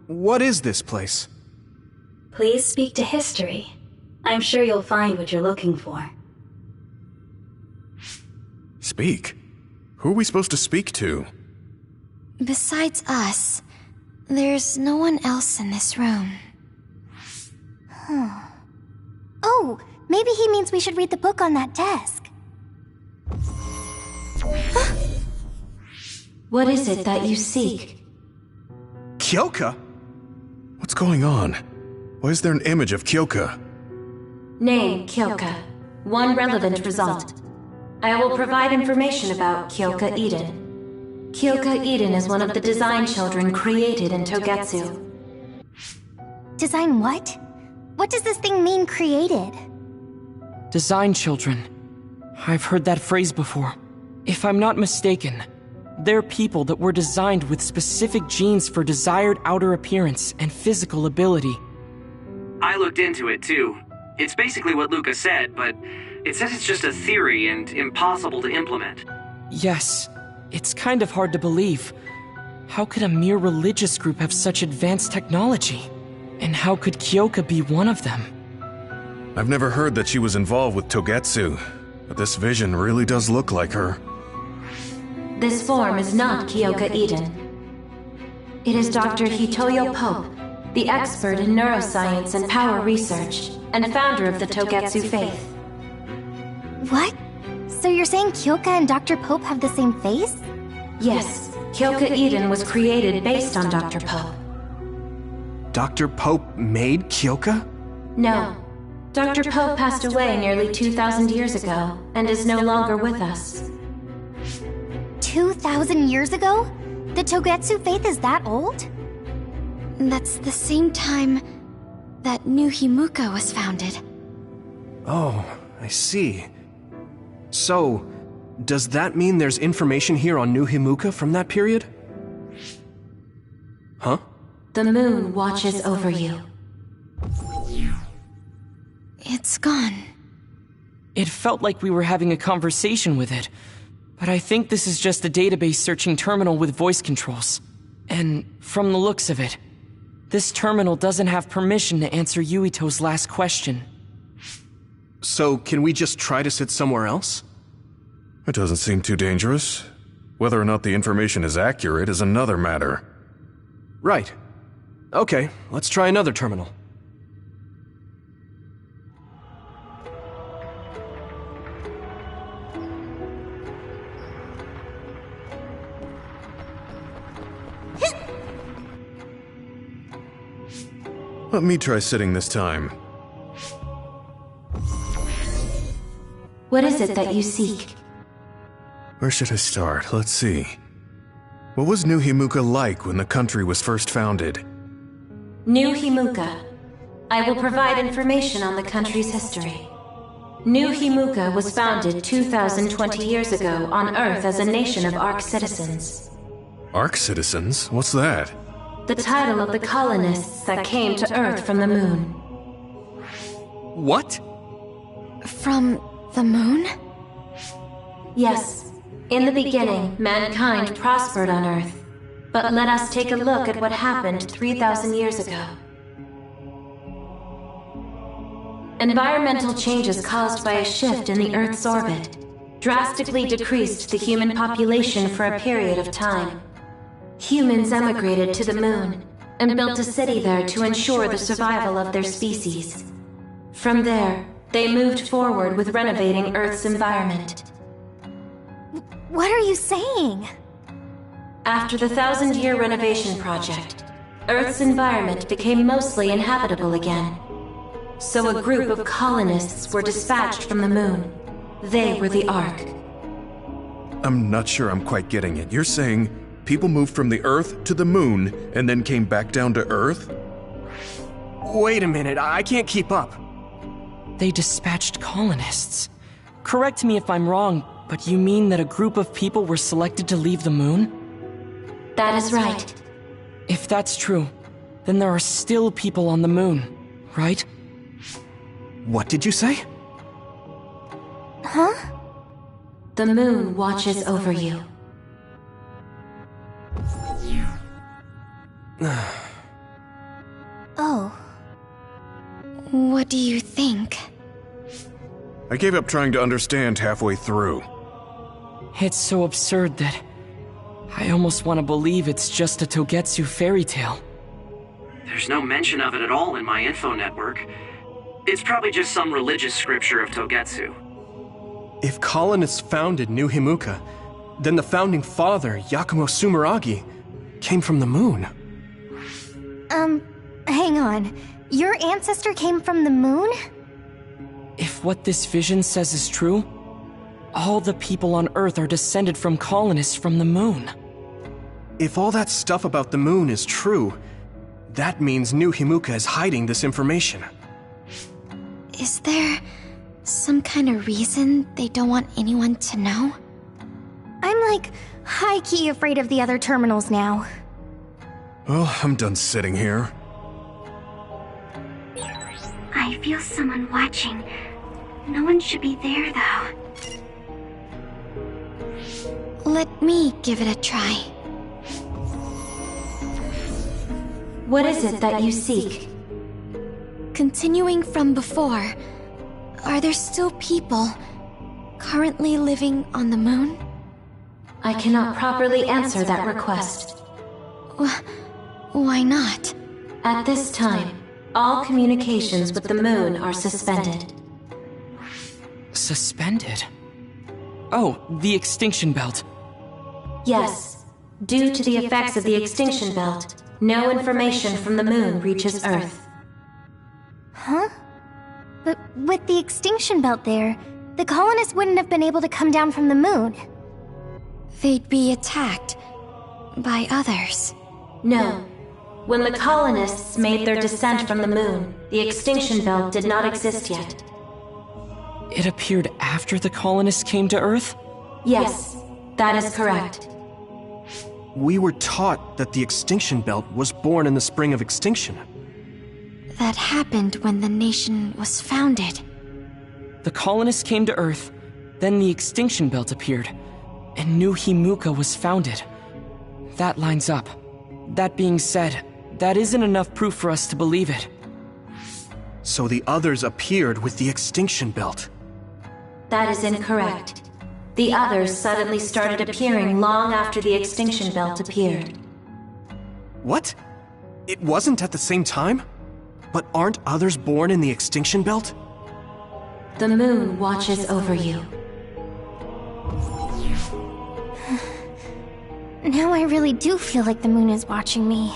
What is this place? Please speak to history. I'm sure you'll find what you're looking for. Speak? Who are we supposed to speak to? Besides us, there's no one else in this room. Oh, maybe he means we should read the book on that desk. What is it that you seek? Kyoka? What's going on? Why is there an image of Kyoka? Name, Kyoka. One relevant result. I will provide information about Kyoka Eden. Kyoka Eden is one of the design children created in Togetsu. Design what? What does this thing mean, created? Design children. I've heard that phrase before. If I'm not mistaken, they're people that were designed with specific genes for desired outer appearance and physical ability. I looked into it too. It's basically what Luca said, but it says it's just a theory and impossible to implement. Yes, it's kind of hard to believe. How could a mere religious group have such advanced technology? And how could Kyoka be one of them? I've never heard that she was involved with Togetsu, but this vision really does look like her. This form is not Kyoka Eden. It is Dr. Hitoyo Pope, the expert in neuroscience and power research, and founder of the Togetsu faith. What? So you're saying Kyoka and Dr. Pope have the same face? Yes, Kyoka Eden was created based on Dr. Pope. Dr. Pope made Kyoka? No. Dr. Pope passed away nearly 2,000 years ago, and is no longer with us. 2,000 years ago? The Togetsu faith is that old? That's the same time that New Himuka was founded. Oh, I see. So, does that mean there's information here on New Himuka from that period? Huh? The moon watches over you. It's gone. It felt like we were having a conversation with it, but I think this is just a database searching terminal with voice controls. And from the looks of it, this terminal doesn't have permission to answer Yuito's last question. So, can we just try to sit somewhere else? It doesn't seem too dangerous. Whether or not the information is accurate is another matter. Right. Okay, let's try another terminal. Let me try sitting this time. What is it that you seek? Where should I start? Let's see. What was New Himuka like when the country was first founded? New Himuka. I will provide information on the country's history. New Himuka was founded 2,020 years ago on Earth as a nation of Ark citizens. Ark citizens? What's that? The title of the colonists that came to Earth from the moon. What? From the moon? Yes. In the beginning, mankind prospered on Earth. But let us take a look at what happened 3,000 years ago. Environmental changes caused by a shift in the Earth's orbit drastically decreased the human population for a period of time. Humans emigrated to the moon and built a city there to ensure the survival of their species. From there, they moved forward with renovating Earth's environment. What are you saying? After the 1,000-year renovation project, Earth's environment became mostly inhabitable again. So a group of colonists were dispatched from the moon. They were the Ark. I'm not sure I'm quite getting it. You're saying people moved from the Earth to the moon and then came back down to Earth? Wait a minute, I can't keep up. They dispatched colonists. Correct me if I'm wrong, but you mean that a group of people were selected to leave the moon? That is right. If that's true, then there are still people on the moon, right? What did you say? Huh? The moon watches over you. Oh. What do you think? I gave up trying to understand halfway through. It's so absurd that I almost want to believe it's just a Togetsu fairy tale. There's no mention of it at all in my info network. It's probably just some religious scripture of Togetsu. If colonists founded New Himuka, then the founding father, Yakumo Sumeragi, came from the moon. Hang on. Your ancestor came from the moon? If what this vision says is true, all the people on Earth are descended from colonists from the moon. If all that stuff about the moon is true, that means New Himuka is hiding this information. Is there some kind of reason they don't want anyone to know? I'm like high-key afraid of the other terminals now. Well, I'm done sitting here. I feel someone watching. No one should be there, though. Let me give it a try. What is it that you seek? Continuing from before, are there still people currently living on the moon? I cannot properly answer that request. Why not? At this time, all communications with the moon are suspended. Suspended? Oh, the extinction belt. Yes. Due to the effects of the extinction belt, no information from the moon reaches Earth. Huh? But with the extinction belt there, the colonists wouldn't have been able to come down from the moon. They'd be attacked by others. No. When the colonists made their descent from the moon, the extinction belt did not exist yet. It appeared after the colonists came to Earth? Yes, that is correct. We were taught that the extinction belt was born in the spring of extinction. That happened when the nation was founded. The colonists came to Earth, then the extinction belt appeared, and New Himuka was founded. That lines up. That being said, that isn't enough proof for us to believe it. So the others appeared with the extinction belt. That is incorrect. The others suddenly started appearing long after the extinction belt appeared. What? It wasn't at the same time? But aren't others born in the extinction belt? The moon watches over you. Now I really do feel like the moon is watching me.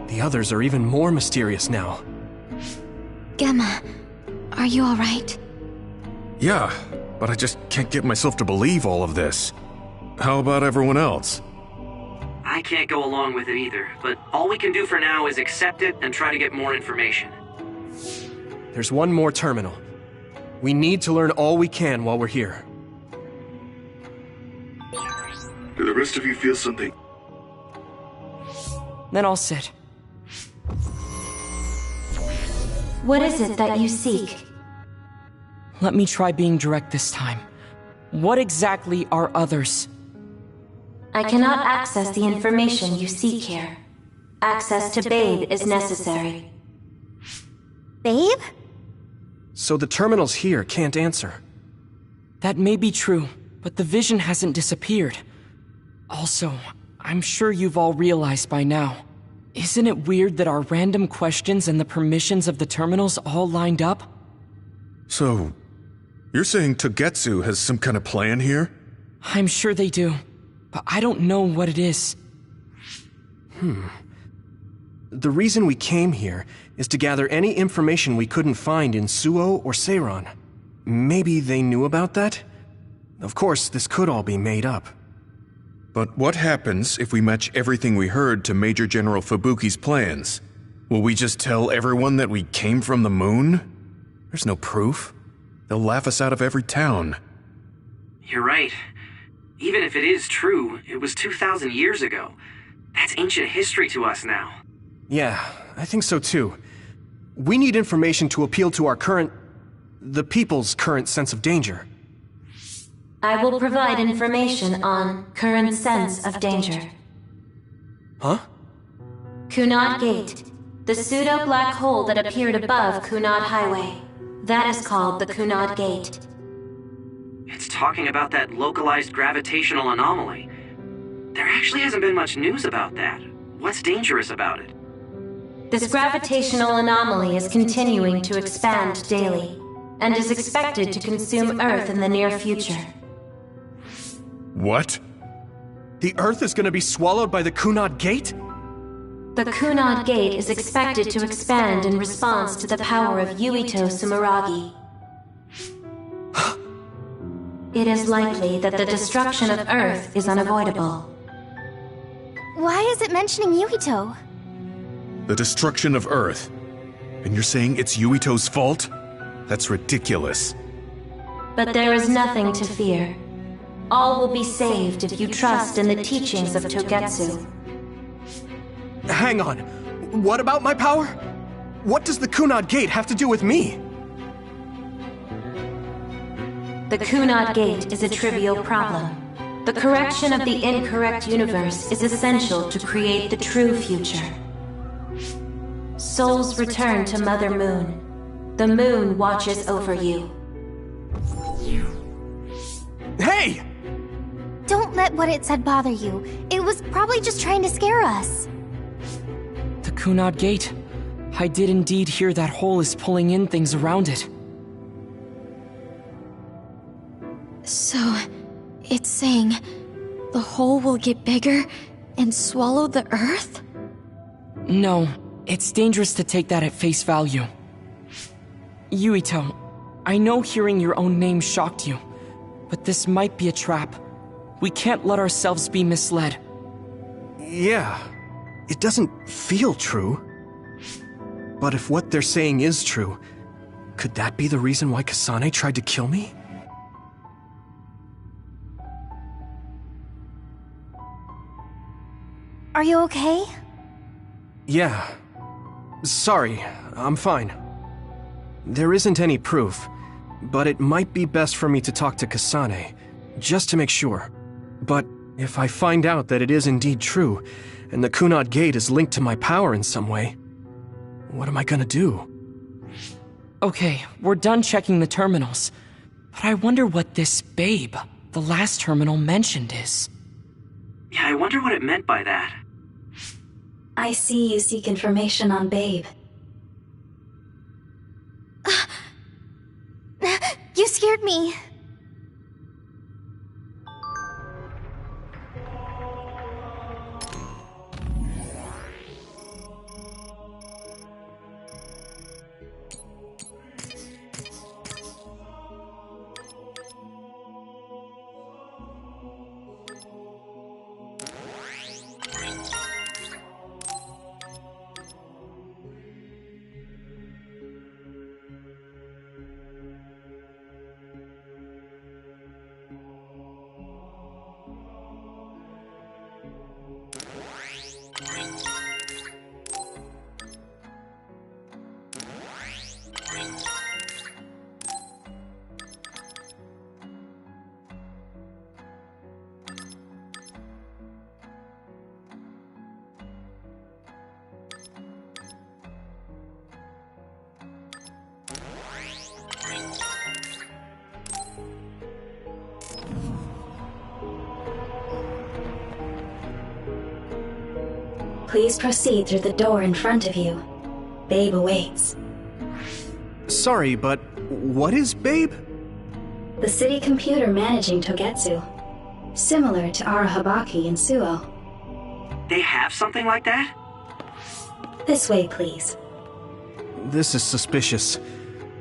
The others are even more mysterious now. Gemma, are you alright? Yeah, but I just can't get myself to believe all of this. How about everyone else? I can't go along with it either, but all we can do for now is accept it and try to get more information. There's one more terminal. We need to learn all we can while we're here. Do the rest of you feel something? Then I'll sit. What is it that you seek? Let me try being direct this time. What exactly are others? I cannot access the information you seek here. Access to Babe is necessary. Babe? So the terminals here can't answer. That may be true, but the vision hasn't disappeared. Also, I'm sure you've all realized by now. Isn't it weird that our random questions and the permissions of the terminals all lined up? So, you're saying Togetsu has some kind of plan here? I'm sure they do, but I don't know what it is. The reason we came here is to gather any information we couldn't find in Suo or Seiron. Maybe they knew about that? Of course, this could all be made up. But what happens if we match everything we heard to Major General Fubuki's plans? Will we just tell everyone that we came from the moon? There's no proof. They'll laugh us out of every town. You're right. Even if it is true, it was 2,000 years ago. That's ancient history to us now. Yeah, I think so too. We need information to appeal to the people's current sense of danger. I will provide information on current sense of danger. Huh? Kunad Gate, the pseudo-black hole that appeared above Kunad Highway. That is called the Kunad Gate. It's talking about that localized gravitational anomaly. There actually hasn't been much news about that. What's dangerous about it? This gravitational anomaly is continuing to expand daily, and is expected to consume Earth in the near future. What? The Earth is gonna be swallowed by the Kunad Gate? The Kunad Gate is expected to expand in response to the power of Yuito Sumeragi. It is likely that the destruction of Earth is unavoidable. Why is it mentioning Yuito? The destruction of Earth. And you're saying it's Yuito's fault? That's ridiculous. But there is nothing to fear. All will be saved if you trust in the teachings of Togetsu. Hang on. What about my power? What does the Kunad Gate have to do with me? The Kunad Gate is a trivial problem. The correction of the incorrect universe is essential to create the true future. Souls return to Mother Moon. The moon watches over you. Hey! Don't let what it said bother you. It was probably just trying to scare us. The Kunad Gate. I did indeed hear that hole is pulling in things around it. So, it's saying the hole will get bigger and swallow the Earth? No, it's dangerous to take that at face value. Yuito, I know hearing your own name shocked you, but this might be a trap. We can't let ourselves be misled. Yeah, it doesn't feel true. But if what they're saying is true, could that be the reason why Kasane tried to kill me? Are you okay? Yeah. Sorry, I'm fine. There isn't any proof, but it might be best for me to talk to Kasane, just to make sure. But if I find out that it is indeed true, and the Kunad Gate is linked to my power in some way, what am I gonna do? Okay, we're done checking the terminals. But I wonder what this Babe, the last terminal mentioned, is. Yeah, I wonder what it meant by that. I see you seek information on Babe. You scared me. Please proceed through the door in front of you. Babe awaits. Sorry, but what is Babe? The city computer managing Togetsu. Similar to Arahabaki and Suo. They have something like that? This way, please. This is suspicious,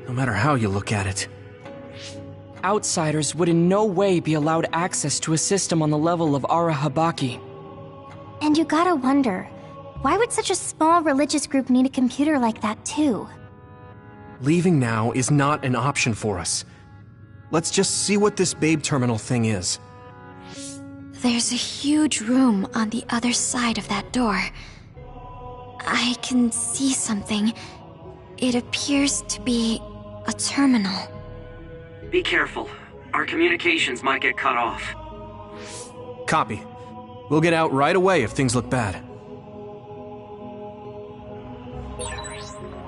no matter how you look at it. Outsiders would in no way be allowed access to a system on the level of Arahabaki. And you gotta wonder, why would such a small religious group need a computer like that too? Leaving now is not an option for us. Let's just see what this Babe terminal thing is. There's a huge room on the other side of that door. I can see something. It appears to be a terminal. Be careful. Our communications might get cut off. Copy. We'll get out right away if things look bad.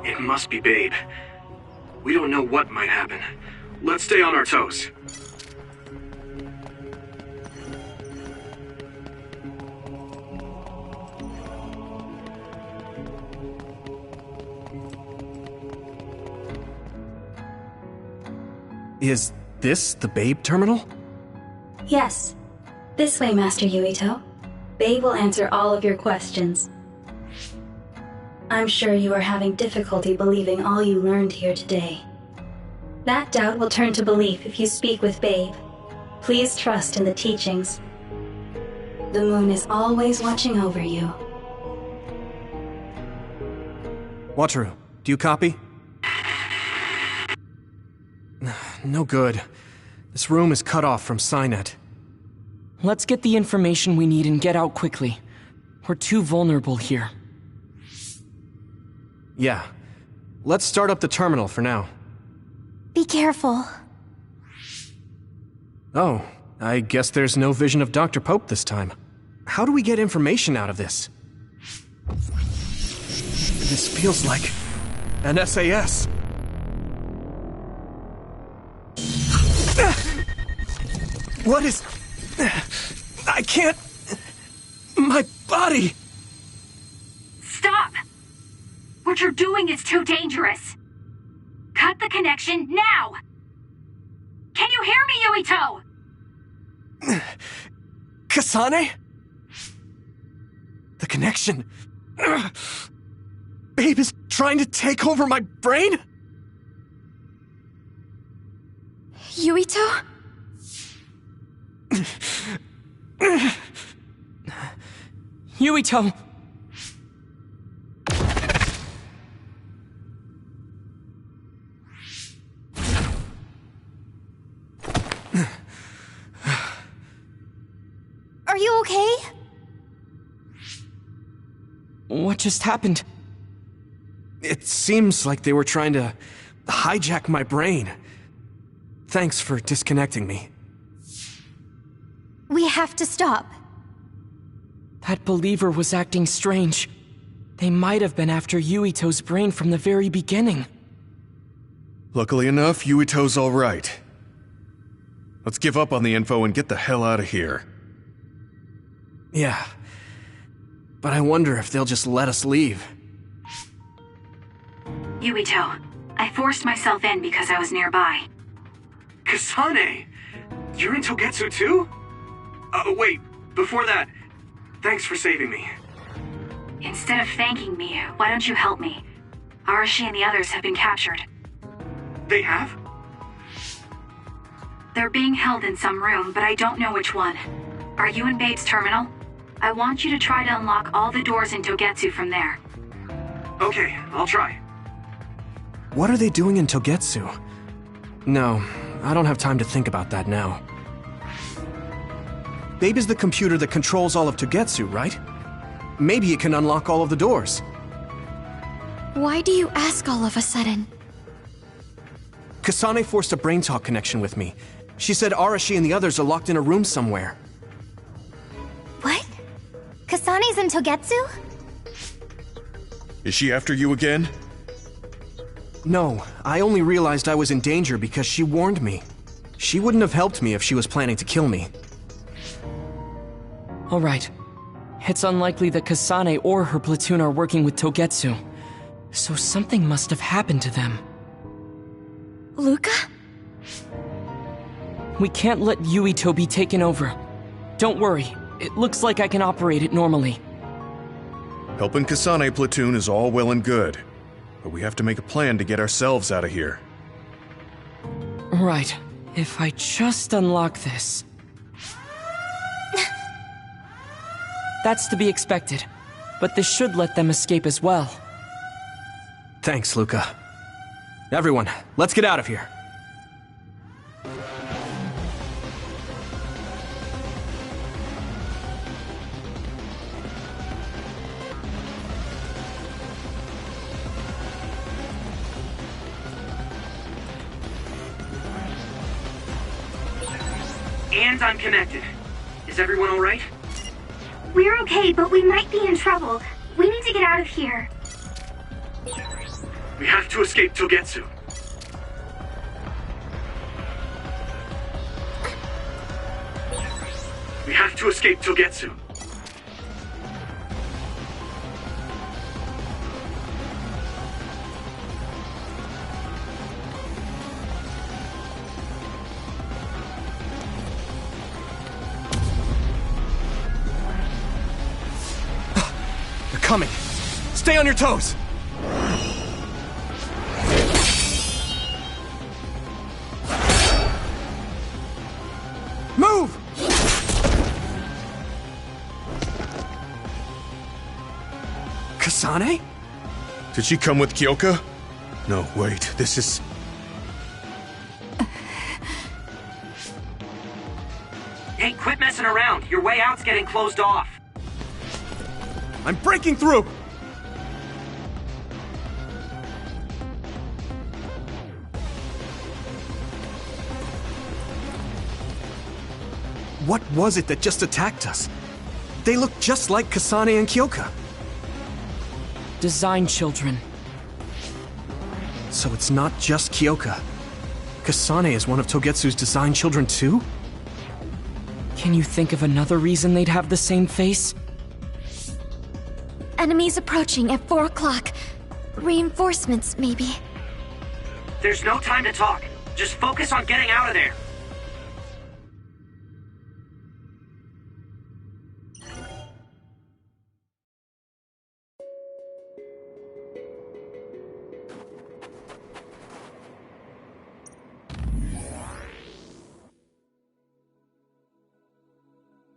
It must be Babe. We don't know what might happen. Let's stay on our toes. Is this the Babe terminal? Yes. This way, Master Yuito. Babe will answer all of your questions. I'm sure you are having difficulty believing all you learned here today. That doubt will turn to belief if you speak with Babe. Please trust in the teachings. The moon is always watching over you. Wataru, do you copy? No good. This room is cut off from Cynet. Let's get the information we need and get out quickly. We're too vulnerable here. Yeah. Let's start up the terminal for now. Be careful. Oh, I guess there's no vision of Dr. Pope this time. How do we get information out of this? This feels like an SAS. What is... I can't... My body... Stop! What you're doing is too dangerous. Cut the connection now! Can you hear me, Yuito? Kasane? The connection... Babe is trying to take over my brain? Yuito? Yuito! Are you okay? What just happened? It seems like they were trying to hijack my brain. Thanks for disconnecting me. We have to stop. That believer was acting strange. They might have been after Yuito's brain from the very beginning. Luckily enough, Yuito's all right. Let's give up on the info and get the hell out of here. Yeah. But I wonder if they'll just let us leave. Yuito, I forced myself in because I was nearby. Kasane! You're in Togetsu too? Wait, before that, thanks for saving me. Instead of thanking me, why don't you help me? Arashi and the others have been captured. They have? They're being held in some room, but I don't know which one. Are you in Babe's terminal? I want you to try to unlock all the doors in Togetsu from there. Okay, I'll try. What are they doing in Togetsu? No, I don't have time to think about that now. Babe is the computer that controls all of Togetsu, right? Maybe it can unlock all of the doors. Why do you ask all of a sudden? Kasane forced a brain talk connection with me. She said Arashi and the others are locked in a room somewhere. What? Kasane's in Togetsu? Is she after you again? No, I only realized I was in danger because she warned me. She wouldn't have helped me if she was planning to kill me. All right. It's unlikely that Kasane or her platoon are working with Togetsu. So something must have happened to them. Luca? We can't let Yuito be taken over. Don't worry, it looks like I can operate it normally. Helping Kasane platoon is all well and good, but we have to make a plan to get ourselves out of here. Right. If I just unlock this... That's to be expected, but this should let them escape as well. Thanks, Luca. Everyone, let's get out of here. And I'm connected. Is everyone all right? We're okay, but we might be in trouble. We need to get out of here. We have to escape Togetsu. We have to escape Togetsu. They're coming. Stay on your toes. Move! Kasane? Did she come with Kyoka? No, wait, this is... Hey, quit messing around. Your way out's getting closed off. I'm breaking through! What was it that just attacked us? They look just like Kasane and Kyoka. Design children. So it's not just Kyoka. Kasane is one of Togetsu's design children too? Can you think of another reason they'd have the same face? Enemies approaching at 4 o'clock. Reinforcements, maybe. There's no time to talk. Just focus on getting out of there.